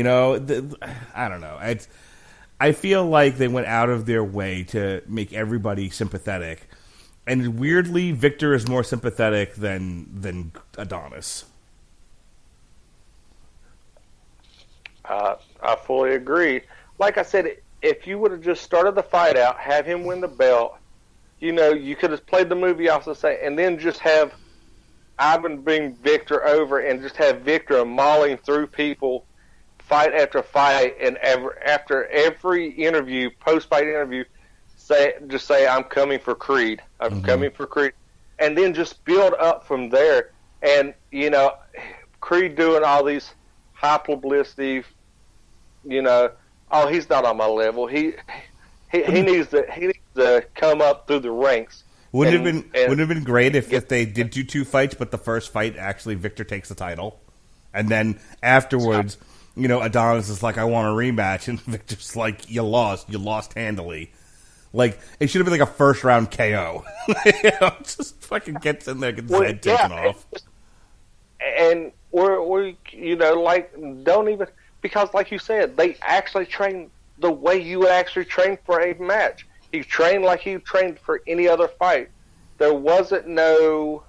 [SPEAKER 1] don't know. I feel like they went out of their way to make everybody sympathetic. And weirdly, Viktor is more sympathetic than Adonis.
[SPEAKER 2] I fully agree. Like I said, if you would have just started the fight out, have him win the belt, you could have played the movie off and then just have Ivan bring Viktor over and just have Viktor mauling through people, fight after fight, and after every interview, post-fight interview, say, I'm coming for Creed. I'm coming for Creed. And then just build up from there. And, Creed doing all these high publicity, oh, he's not on my level. He needs to come up through the ranks.
[SPEAKER 1] Wouldn't it have been great if they did do 2 fights, but the first fight actually Viktor takes the title, and then afterwards, Adonis is like, I want a rematch, and Viktor's like, you lost handily. Like, it should have been like a first round KO. Just fucking gets in there, gets his head taken off.
[SPEAKER 2] And or don't even, because like you said, they actually train the way you would actually train for a match. He trained like he trained for any other fight. There wasn't no...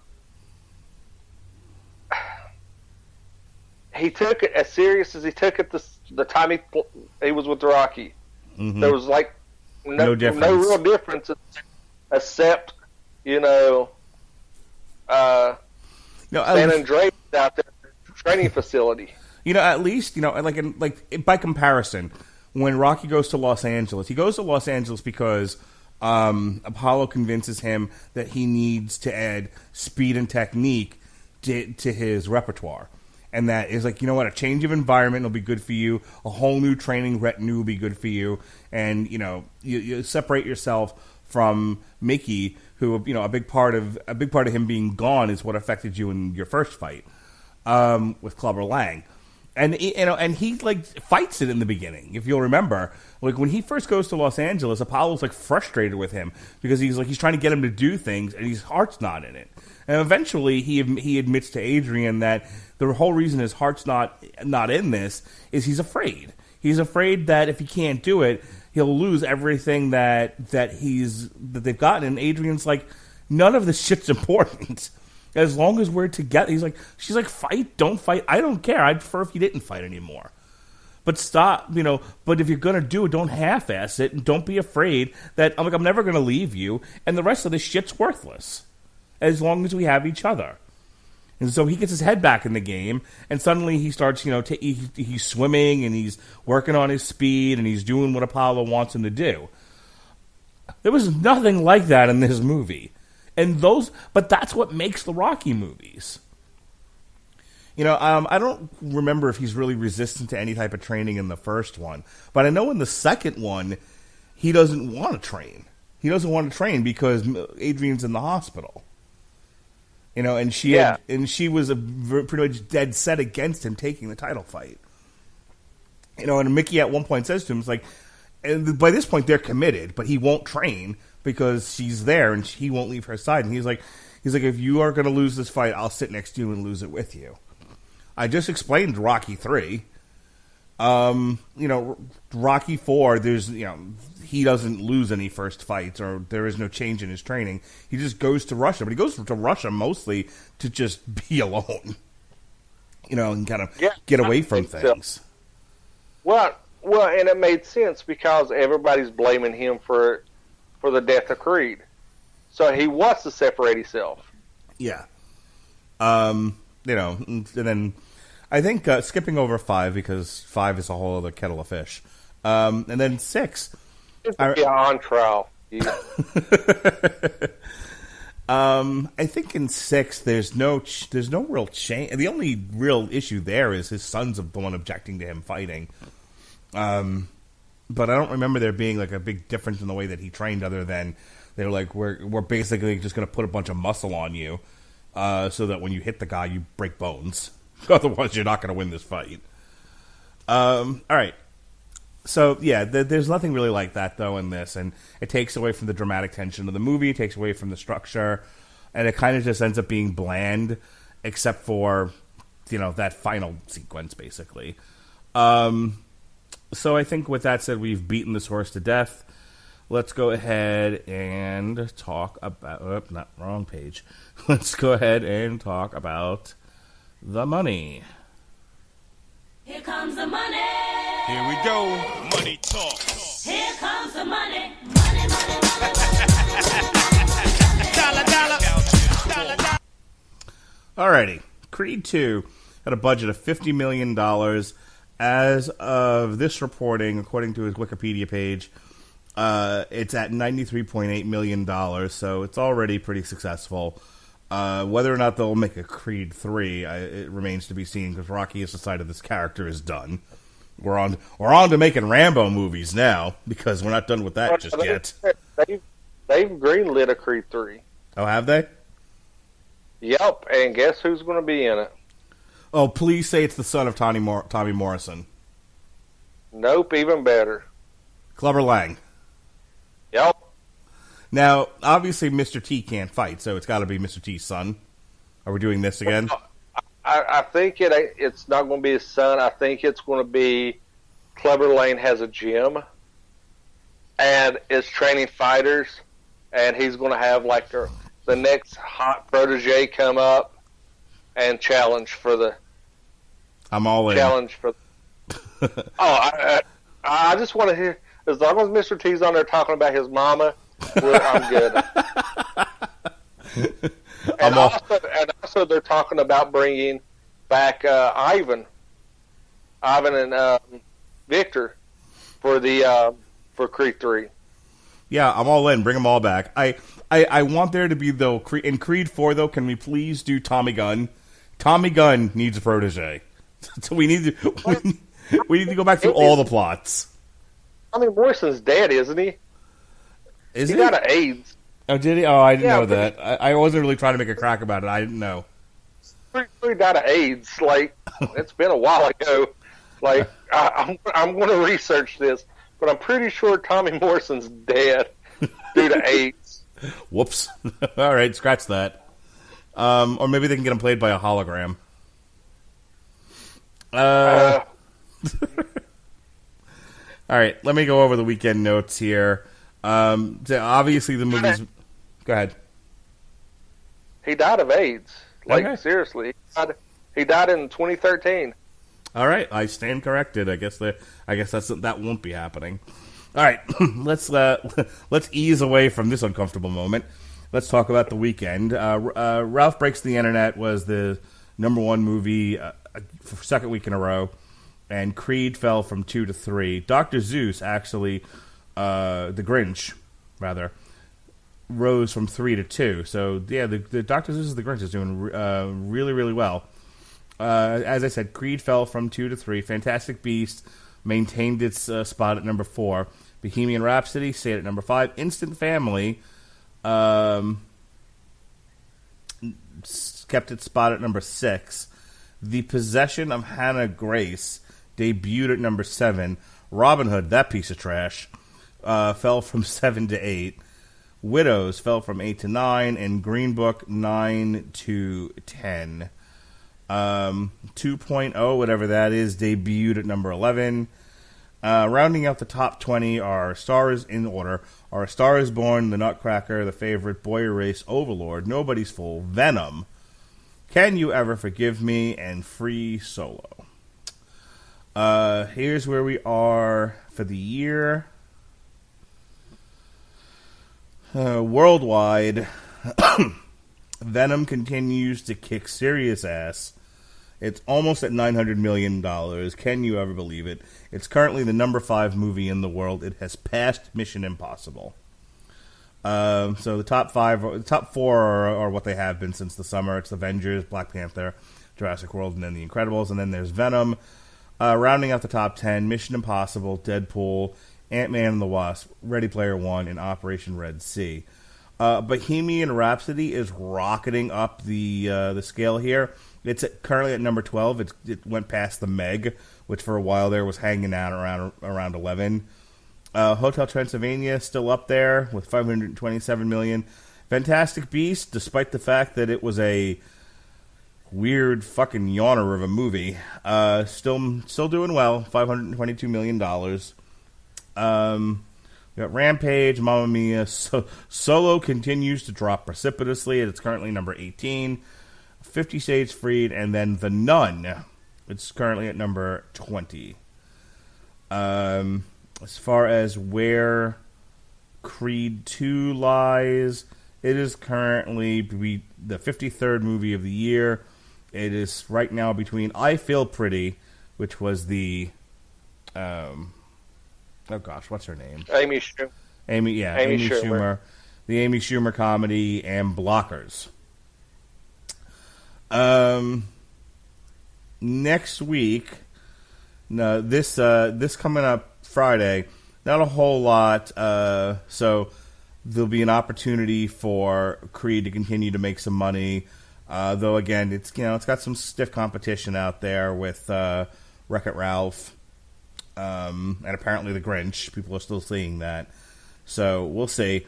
[SPEAKER 2] He took it as serious as he took it the time he was with Rocky. Mm-hmm. There was no real difference except, San Andreas out there training facility.
[SPEAKER 1] At least, by comparison, when Rocky goes to Los Angeles, he goes to Los Angeles because Apollo convinces him that he needs to add speed and technique to his repertoire. And that is like, a change of environment will be good for you. A whole new training retinue will be good for you. And, you separate yourself from Mickey, who, a big part of him being gone is what affected you in your first fight with Clubber Lang. And he fights it in the beginning. If you'll remember, when he first goes to Los Angeles, Apollo's frustrated with him because he's trying to get him to do things, and his heart's not in it. And eventually, he admits to Adrian that the whole reason his heart's not in this is he's afraid. He's afraid that if he can't do it, he'll lose everything that they've gotten. And Adrian's like, none of this shit's important. As long as we're together, she's like, fight, don't fight. I don't care. I'd prefer if you didn't fight anymore. But stop, but if you're going to do it, don't half-ass it, and don't be afraid that, I'm never going to leave you, and the rest of this shit's worthless, as long as we have each other. And so he gets his head back in the game, and suddenly he starts, he's swimming, and he's working on his speed, and he's doing what Apollo wants him to do. There was nothing like that in this movie. But that's what makes the Rocky movies. I don't remember if he's really resistant to any type of training in the first one, but I know in the second one, he doesn't want to train. He doesn't want to train because Adrian's in the hospital. And she was pretty much dead set against him taking the title fight. And Mickey at one point says to him, it's like, and by this point they're committed, but he won't train because she's there and he won't leave her side. And he's like, if you are going to lose this fight, I'll sit next to you and lose it with you. I just explained Rocky 3. Rocky 4, there's, he doesn't lose any first fights or there is no change in his training. He just goes to Russia, but he goes to Russia mostly to just be alone, and kind of get away from things.
[SPEAKER 2] So. Well, and it made sense because everybody's blaming him for the death of Creed. So he wants to separate himself.
[SPEAKER 1] Yeah. And then I think skipping over 5 because 5 is a whole other kettle of fish. And then 6.
[SPEAKER 2] On trial. Yeah.
[SPEAKER 1] I think in 6 there's no real change. The only real issue there is his son's the one objecting to him fighting. But I don't remember there being a big difference in the way that he trained, other than they were like, we're basically just going to put a bunch of muscle on you, so that when you hit the guy, you break bones. Otherwise, you're not going to win this fight. All right. So, yeah, there's nothing really like that, though, in this. And it takes away from the dramatic tension of the movie. It takes away from the structure. And it kind of just ends up being bland, except for, that final sequence, basically. So I think with that said, we've beaten this horse to death. let's go ahead and talk about... not wrong page. Let's go ahead and talk about the money.
[SPEAKER 3] Here comes the money.
[SPEAKER 4] Here we go. Money talk.
[SPEAKER 3] Here comes the money. Money, money, money,
[SPEAKER 4] Dollar, dollar. Dollar, dollar.
[SPEAKER 1] Alrighty. Creed 2 had a budget of $50 million. As of this reporting, according to his Wikipedia page, it's at $93.8 million, so it's already pretty successful. Whether or not they'll make a Creed 3, it remains to be seen, because Rocky has decided this character is done. We're on to making Rambo movies now, because we're not done with that just yet.
[SPEAKER 2] They've greenlit a Creed 3.
[SPEAKER 1] Oh, have they?
[SPEAKER 2] Yep, and guess who's going to be in it?
[SPEAKER 1] Oh, please say it's the son of Tommy Morrison.
[SPEAKER 2] Nope, even better.
[SPEAKER 1] Clubber Lang.
[SPEAKER 2] Yep.
[SPEAKER 1] Now, obviously, Mr. T can't fight, so it's got to be Mr. T's son. Are we doing this again?
[SPEAKER 2] I think it's not going to be his son. I think it's going to be Clubber Lang has a gym and is training fighters, and he's going to have like the next hot protege come up and challenge for the.
[SPEAKER 1] I'm all in.
[SPEAKER 2] Challenge for. I just want to hear, as long as Mr. T's on there talking about his mama, I'm good. And also, they're talking about bringing back Ivan and Viktor for Creed 3.
[SPEAKER 1] Yeah, I'm all in. Bring them all back. I want there to be, though, in Creed 4, though, can we please do Tommy Gunn? Tommy Gunn needs a protege. So we need to go back through all the plots.
[SPEAKER 2] Tommy Morrison's dead, isn't he?
[SPEAKER 1] Is
[SPEAKER 2] he
[SPEAKER 1] he?
[SPEAKER 2] got an AIDS.
[SPEAKER 1] Oh, did he? Oh, I didn't know that. I wasn't really trying to make a crack about it. I didn't know.
[SPEAKER 2] He died of AIDS. Like, it's been a while ago. Like, I'm going to research this, but I'm pretty sure Tommy Morrison's dead due to AIDS.
[SPEAKER 1] Whoops. All right, scratch that. Or maybe they can get him played by a hologram. All right, let me go over the weekend notes here. Obviously, the movie's... Go ahead.
[SPEAKER 2] He died of AIDS. Like,
[SPEAKER 1] Okay.
[SPEAKER 2] seriously. He died in 2013.
[SPEAKER 1] All right, I stand corrected. I guess that won't be happening. All right, let's ease away from this uncomfortable moment. Let's talk about the weekend. Ralph Breaks the Internet was the number one movie for second week in a row, and Creed fell from 2 to 3. Dr. Zeus, actually, the Grinch, rather, rose from 3 to 2. So yeah, the Dr. Zeus' The Grinch is doing really, really well. As I said, Creed fell from 2 to 3. Fantastic Beasts maintained its spot at number 4. Bohemian Rhapsody stayed at number 5. Instant Family kept its spot at number 6. The Possession of Hannah Grace debuted at number 7. Robin Hood, that piece of trash, fell from 7 to 8. Widows fell from 8 to 9, and Green Book 9 to 10. 2.0, whatever that is, debuted at number 11. Rounding out the top 20 are Stars in order: are A Star Is Born, The Nutcracker, The Favorite, Boy Erase, Overlord, Nobody's Fool, Venom, Can You Ever Forgive Me, and Free Solo. Here's where we are for the year. Worldwide, Venom continues to kick serious ass. It's almost at $900 million. Can you ever believe it? It's currently the number 5 movie in the world. It has passed Mission Impossible. So the top 4 are what they have been since the summer. It's Avengers, Black Panther, Jurassic World, and then The Incredibles. And then there's Venom. Rounding out the top 10, Mission Impossible, Deadpool, Ant-Man and the Wasp, Ready Player One, and Operation Red Sea. Bohemian Rhapsody is rocketing up the scale here. It's currently at number 12. It went past the Meg, which for a while there was hanging out around 11. Hotel Transylvania still up there with $527 million. Fantastic Beasts, despite the fact that it was a weird fucking yawner of a movie, still doing well. $522 million. We got Rampage, Mamma Mia. Solo continues to drop precipitously. It's currently number 18. 50 Shades Freed, and then The Nun. It's currently at number 20. As far as where Creed 2 lies, it is currently the 53rd movie of the year. It is right now between I Feel Pretty, which was the what's her name?
[SPEAKER 2] Amy Schumer.
[SPEAKER 1] Amy Schumer. The Amy Schumer comedy, and Blockers. Next week, no, this coming up Friday, not a whole lot. So there'll be an opportunity for Creed to continue to make some money. Though again, it's got some stiff competition out there with Wreck-It Ralph, and apparently The Grinch. People are still seeing that, so we'll see.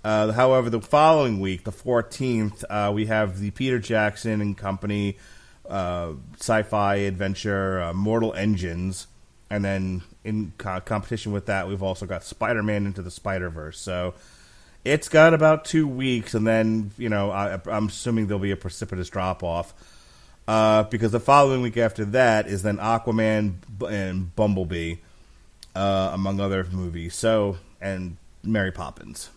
[SPEAKER 1] However, the following week, the 14th, we have the Peter Jackson and Company sci-fi adventure Mortal Engines, and then in competition with that, we've also got Spider-Man Into the Spider-Verse. So it's got about 2 weeks, and then I'm assuming there'll be a precipitous drop-off because the following week after that is then Aquaman and Bumblebee, among other movies. So, and Mary Poppins.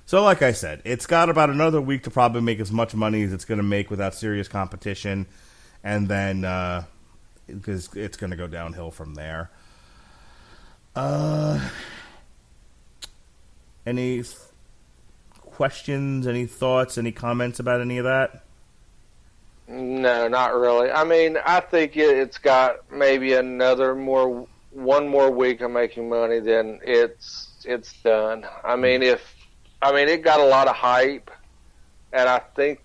[SPEAKER 1] So, like I said, it's got about another week to probably make as much money as it's going to make without serious competition, and then because it's going to go downhill from there. Any questions? Any thoughts? Any comments about any of that?
[SPEAKER 2] No, not really. I mean, I think it's got maybe one more week of making money, then it's done. I mean, it got a lot of hype, and I think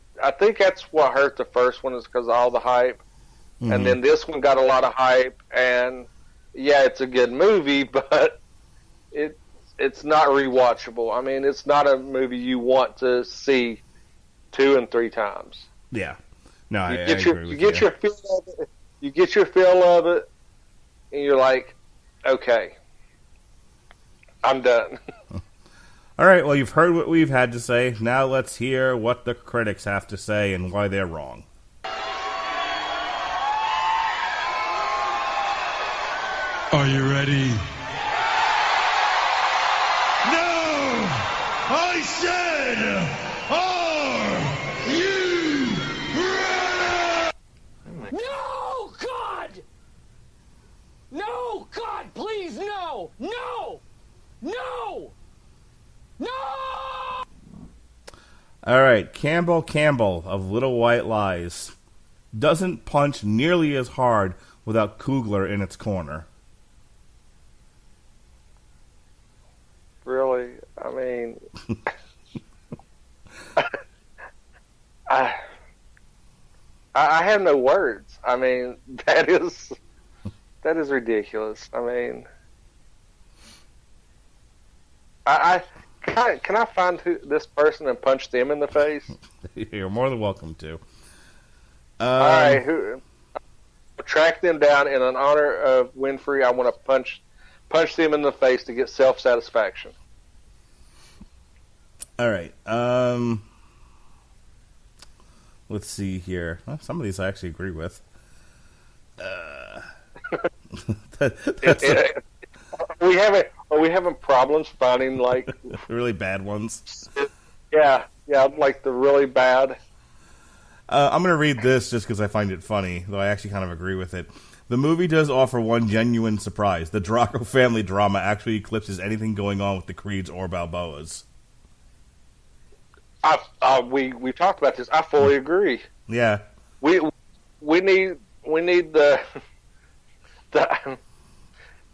[SPEAKER 2] that's what hurt the first one is because of all the hype, and then this one got a lot of hype, and yeah, it's a good movie, but it's not rewatchable. I mean, it's not a movie you want to see 2 and 3 times.
[SPEAKER 1] Yeah, no, I
[SPEAKER 2] agree with
[SPEAKER 1] you.
[SPEAKER 2] You get your feel of it. You get your feel of it, and you're like, okay, I'm done.
[SPEAKER 1] All right, well, you've heard what we've had to say. Now let's hear what the critics have to say and why they're wrong.
[SPEAKER 5] Are you ready? No! I said, are you ready?
[SPEAKER 6] No, God! No, God, please, no! No! No! No!
[SPEAKER 1] All right, Campbell of Little White Lies doesn't punch nearly as hard without Coogler in its corner.
[SPEAKER 2] Really? I mean, I have no words. I mean, that is ridiculous. I mean, can I find this person and punch them in the face?
[SPEAKER 1] You're more than welcome to.
[SPEAKER 2] All right, track them down in an honor of Winfrey. I want to punch them in the face to get self-satisfaction.
[SPEAKER 1] All right. Let's see here. Well, some of these I actually agree with.
[SPEAKER 2] Are we having problems finding like
[SPEAKER 1] really bad ones?
[SPEAKER 2] Yeah, like the really bad.
[SPEAKER 1] I'm going to read this just because I find it funny, though I actually kind of agree with it. The movie does offer one genuine surprise. The Drago family drama actually eclipses anything going on with the Creeds or Balboas.
[SPEAKER 2] We talked about this. I fully agree.
[SPEAKER 1] Yeah.
[SPEAKER 2] We need the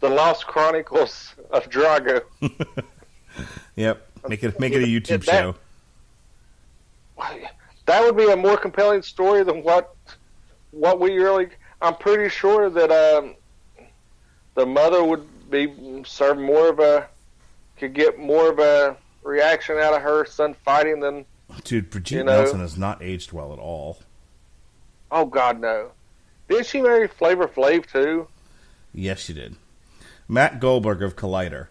[SPEAKER 2] Lost Chronicles of Drago.
[SPEAKER 1] Yep. Make it a YouTube show.
[SPEAKER 2] That would be a more compelling story than what we really. I'm pretty sure that the mother would be served could get more of a reaction out of her son fighting than.
[SPEAKER 1] Dude, Brigitte Nelson has not aged well at all.
[SPEAKER 2] Oh God, no! Didn't she marry Flavor Flav too?
[SPEAKER 1] Yes, she did. Matt Goldberg of Collider.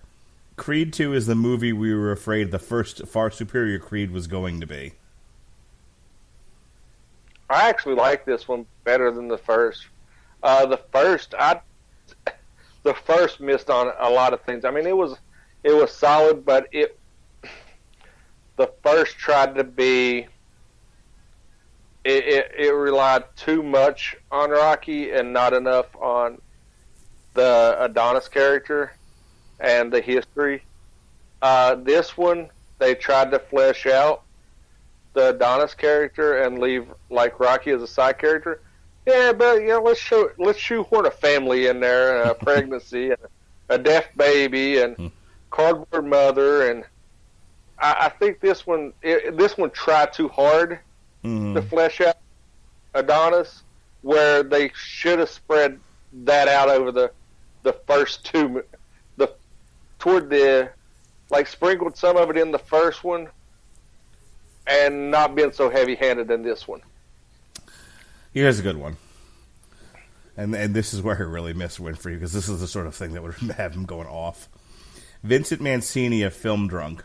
[SPEAKER 1] Creed 2 is the movie we were afraid the first far superior Creed was going to be.
[SPEAKER 2] I actually like this one better than the first. The first missed on a lot of things. I mean, it was solid, but the first tried to be. It relied too much on Rocky and not enough on the Adonis character and the history. This one, they tried to flesh out the Adonis character and leave like Rocky as a side character. Yeah, but let's shoehorn a family in there, and a pregnancy, and a deaf baby, and cardboard mother, and I think this one tried too hard to flesh out Adonis, where they should have spread that out over the first two, sprinkled some of it in the first one, and not been so heavy-handed in this one.
[SPEAKER 1] Here's a good one. And this is where I really miss Winfrey, because this is the sort of thing that would have him going off. Vincent Mancini of Film Drunk.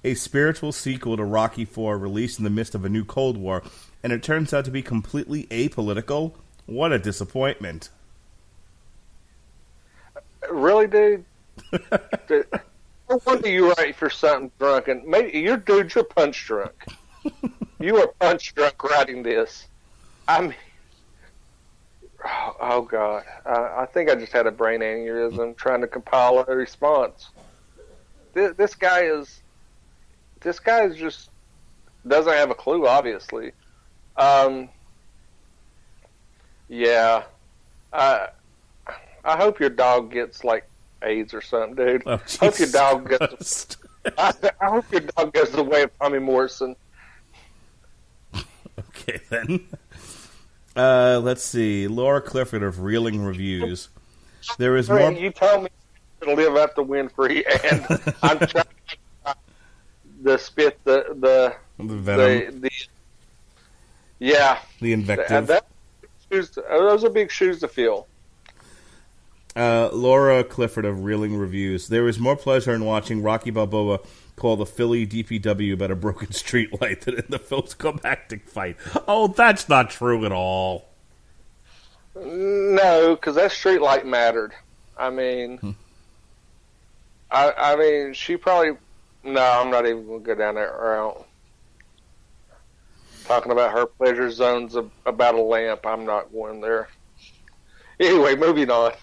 [SPEAKER 1] A spiritual sequel to Rocky IV released in the midst of a new Cold War, and it turns out to be completely apolitical? What a disappointment.
[SPEAKER 2] Really, dude? No wonder you write for something drunk, and maybe you're punch drunk. You are punch drunk writing this. I mean, oh God, I think I just had a brain aneurysm trying to compile a response. This guy just doesn't have a clue, obviously. Yeah, I hope your dog gets like AIDS or something, dude.
[SPEAKER 1] Oh,
[SPEAKER 2] hope your dog gets. I hope your dog goes the way of Tommy Morrison.
[SPEAKER 1] Okay, then. Let's see. Laura Clifford of Reeling Reviews. There is more.
[SPEAKER 2] You told me to live up to Winfrey, and I'm trying to spit the
[SPEAKER 1] venom. The invective.
[SPEAKER 2] Those are big shoes to fill.
[SPEAKER 1] Laura Clifford of Reeling Reviews. There is more pleasure in watching Rocky Balboa call the Philly DPW about a broken street light than in the film's climactic fight. Oh, that's not true at all.
[SPEAKER 2] No, because that street light mattered. I mean, I mean, she probably. No, I'm not even going to go down that route. Talking about her pleasure zones about a lamp, I'm not going there. Anyway, moving on.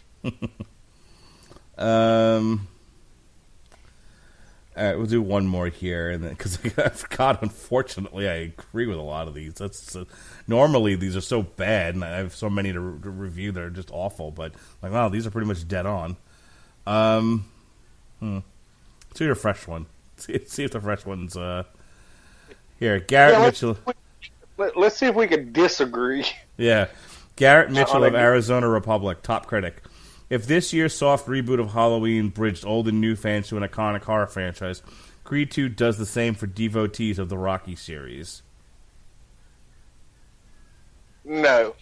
[SPEAKER 1] All right, we'll do one more here, and then because God, unfortunately, I agree with a lot of these. Normally these are so bad, and I have so many to review that are just awful. But like, wow, these are pretty much dead on. Let's do a fresh one. See if the fresh one's here. Garrett Mitchell.
[SPEAKER 2] Let's see if we can disagree.
[SPEAKER 1] Yeah, Garrett Mitchell of Arizona Republic, top critic. If this year's soft reboot of Halloween bridged old and new fans to an iconic horror franchise, Creed 2 does the same for devotees of the Rocky series.
[SPEAKER 2] No.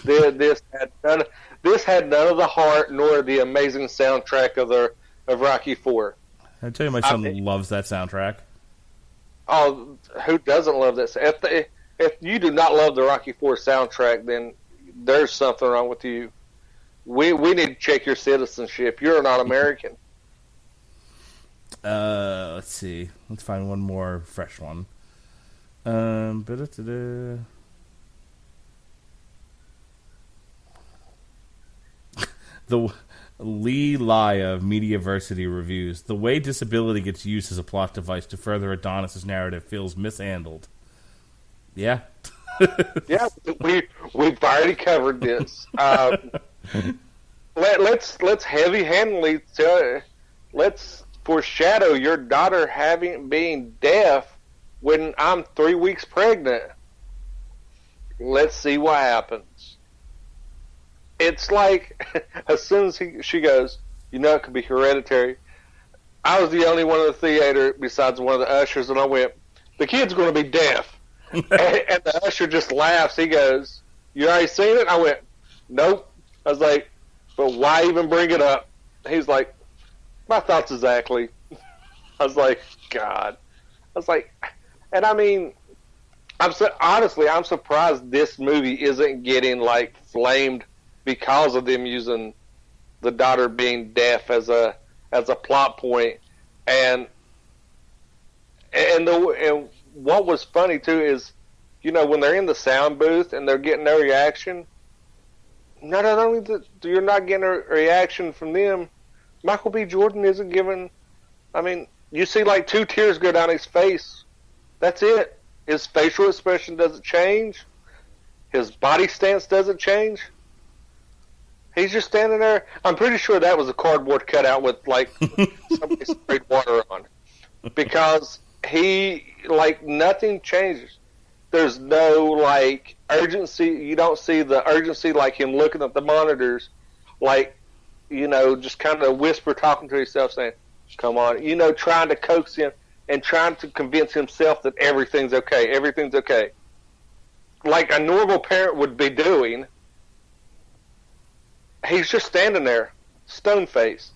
[SPEAKER 2] This had none of the heart nor the amazing soundtrack of Rocky IV.
[SPEAKER 1] I tell you, my son loves that soundtrack.
[SPEAKER 2] Oh, who doesn't love this? If you do not love the Rocky IV soundtrack, then there's something wrong with you. We need to check your citizenship. You're not American.
[SPEAKER 1] Let's see. Let's find one more fresh one. The Lee Laya of Mediaversity reviews. The way disability gets used as a plot device to further Adonis' narrative feels mishandled. Yeah.
[SPEAKER 2] Yeah, we've already covered this. Let's heavy-handedly let's foreshadow your daughter being deaf when I'm 3 weeks pregnant. Let's see what happens. It's like as soon as she goes, it could be hereditary. I was the only one in the theater besides one of the ushers, and I went, the kid's going to be deaf. and the usher just laughs. He goes, you already seen it? I went, nope. I was like, but why even bring it up? He's like, my thoughts exactly. I was like, God. I was like, and I mean, honestly, I'm surprised this movie isn't getting like flamed because of them using the daughter being deaf as a plot point. And what was funny too is, you know, when they're in the sound booth and they're getting no reaction, not only that you're not getting a reaction from them, Michael B. Jordan isn't giving. I mean, you see like 2 tears go down his face. That's it. His facial expression doesn't change. His body stance doesn't change. He's just standing there. I'm pretty sure that was a cardboard cutout with like somebody sprayed water on, because nothing changes. There's no like urgency. You don't see the urgency like him looking at the monitors, like, you know, just kind of whisper talking to himself saying, "Come on," you know, trying to coax him and trying to convince himself that everything's okay. Everything's okay, like a normal parent would be doing. He's just standing there, stone-faced.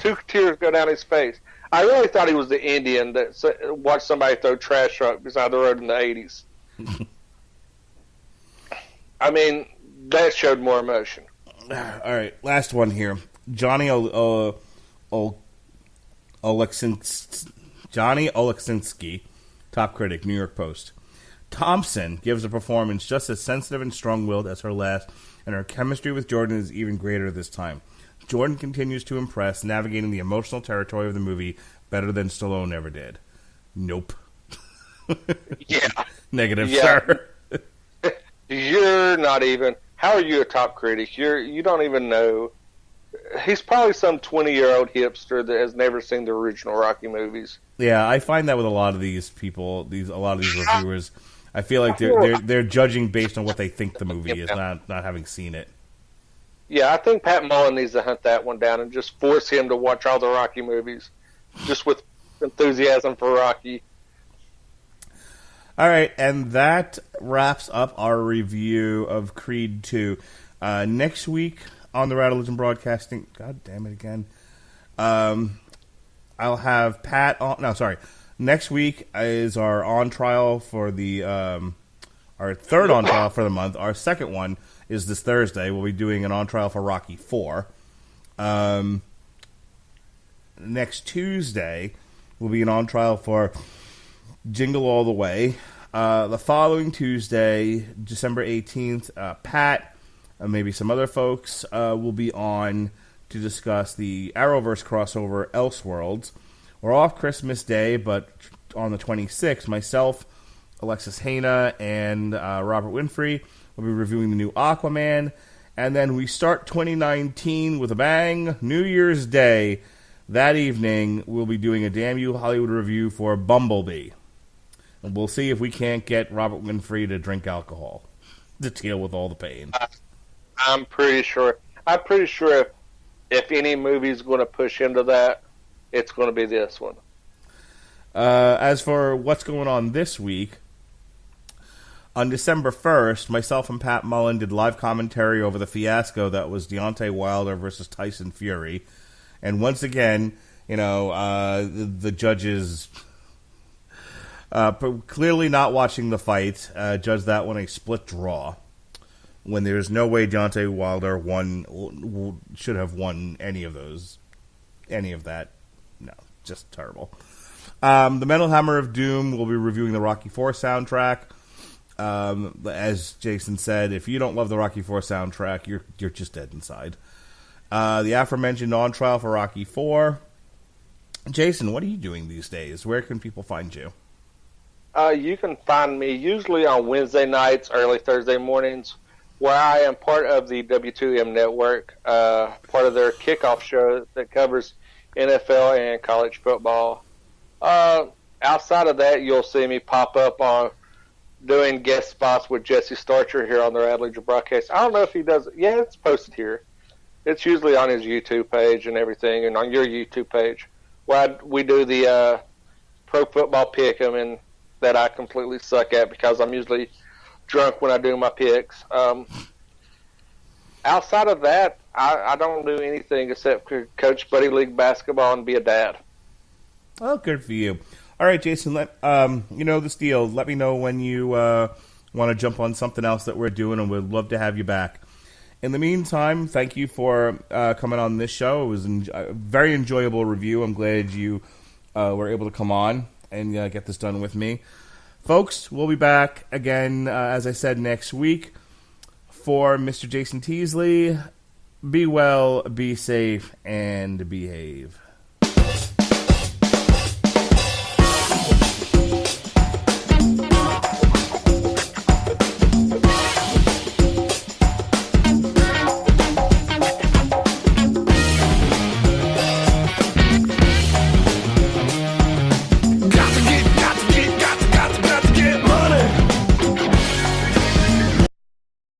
[SPEAKER 2] 2 tears go down his face. I really thought he was the Indian that watched somebody throw trash truck beside the road in the 80s. I mean, that showed more emotion.
[SPEAKER 1] All right, last one here. Johnny Oleksinski, top critic, New York Post. Thompson gives a performance just as sensitive and strong-willed as her last, and her chemistry with Jordan is even greater this time. Jordan continues to impress, navigating the emotional territory of the movie better than Stallone ever did. Nope.
[SPEAKER 2] Yeah.
[SPEAKER 1] Negative,
[SPEAKER 2] yeah.
[SPEAKER 1] sir.
[SPEAKER 2] You're not even. How are you a top critic? You don't even know. He's probably some 20-year-old hipster that has never seen the original Rocky movies.
[SPEAKER 1] Yeah, I find that with a lot of these people, a lot of these reviewers. I feel like they're judging based on what they think the movie is, not having seen it.
[SPEAKER 2] Yeah, I think Pat Mullen needs to hunt that one down and just force him to watch all the Rocky movies, just with enthusiasm for Rocky.
[SPEAKER 1] All right, and that wraps up our review of Creed 2. Next week on the Rattlegion Broadcasting, God damn it again, I'll have Pat on. No, sorry. Next week is our on trial for the our third on trial for the month. Our second one is this Thursday. We'll be doing an on trial for Rocky 4. Next Tuesday will be an on trial for Jingle All the Way. The following Tuesday, December 18th, Pat and maybe some other folks will be on to discuss the Arrowverse crossover Elseworlds. We're off Christmas Day, but on the 26th, myself, Alexis Haina, and Robert Winfrey will be reviewing the new Aquaman. And then we start 2019 with a bang. New Year's Day, that evening, we'll be doing a Damn You Hollywood review for Bumblebee. And we'll see if we can't get Robert Winfrey to drink alcohol to deal with all the pain.
[SPEAKER 2] I'm pretty sure if any movie's going to push into that, it's going to be this one.
[SPEAKER 1] As for what's going on this week, on December 1st, myself and Pat Mullen did live commentary over the fiasco that was Deontay Wilder versus Tyson Fury. And once again, you know, the judges, clearly not watching the fight, judged that one a split draw, when there's no way Deontay Wilder should have won any of that. No, just terrible. The Metal Hammer of Doom will be reviewing the Rocky IV soundtrack. As Jason said, if you don't love the Rocky IV soundtrack, you're just dead inside. The aforementioned on trial for Rocky IV. Jason, what are you doing these days? Where can people find you?
[SPEAKER 2] You can find me usually on Wednesday nights, early Thursday mornings, where I am part of the W2M network, part of their kickoff show that covers NFL and college football. Outside of that, you'll see me pop up on doing guest spots with Jesse Starcher here on the Rattlegion broadcast. I don't know if he does it. Yeah, it's posted here. It's usually on his YouTube page and everything, and on your YouTube page, where we do the pro football pick'em, and that I completely suck at because I'm usually drunk when I do my picks. Outside of that, I don't do anything except coach buddy league basketball and be a dad.
[SPEAKER 1] Oh, good for you. All right, Jason, you know this deal. Let me know when you want to jump on something else that we're doing, and we'd love to have you back. In the meantime, thank you for coming on this show. It was a very enjoyable review. I'm glad you were able to come on and get this done with me. Folks, we'll be back again, as I said, next week. For Mr. Jason Teasley, be well, be safe, and behave.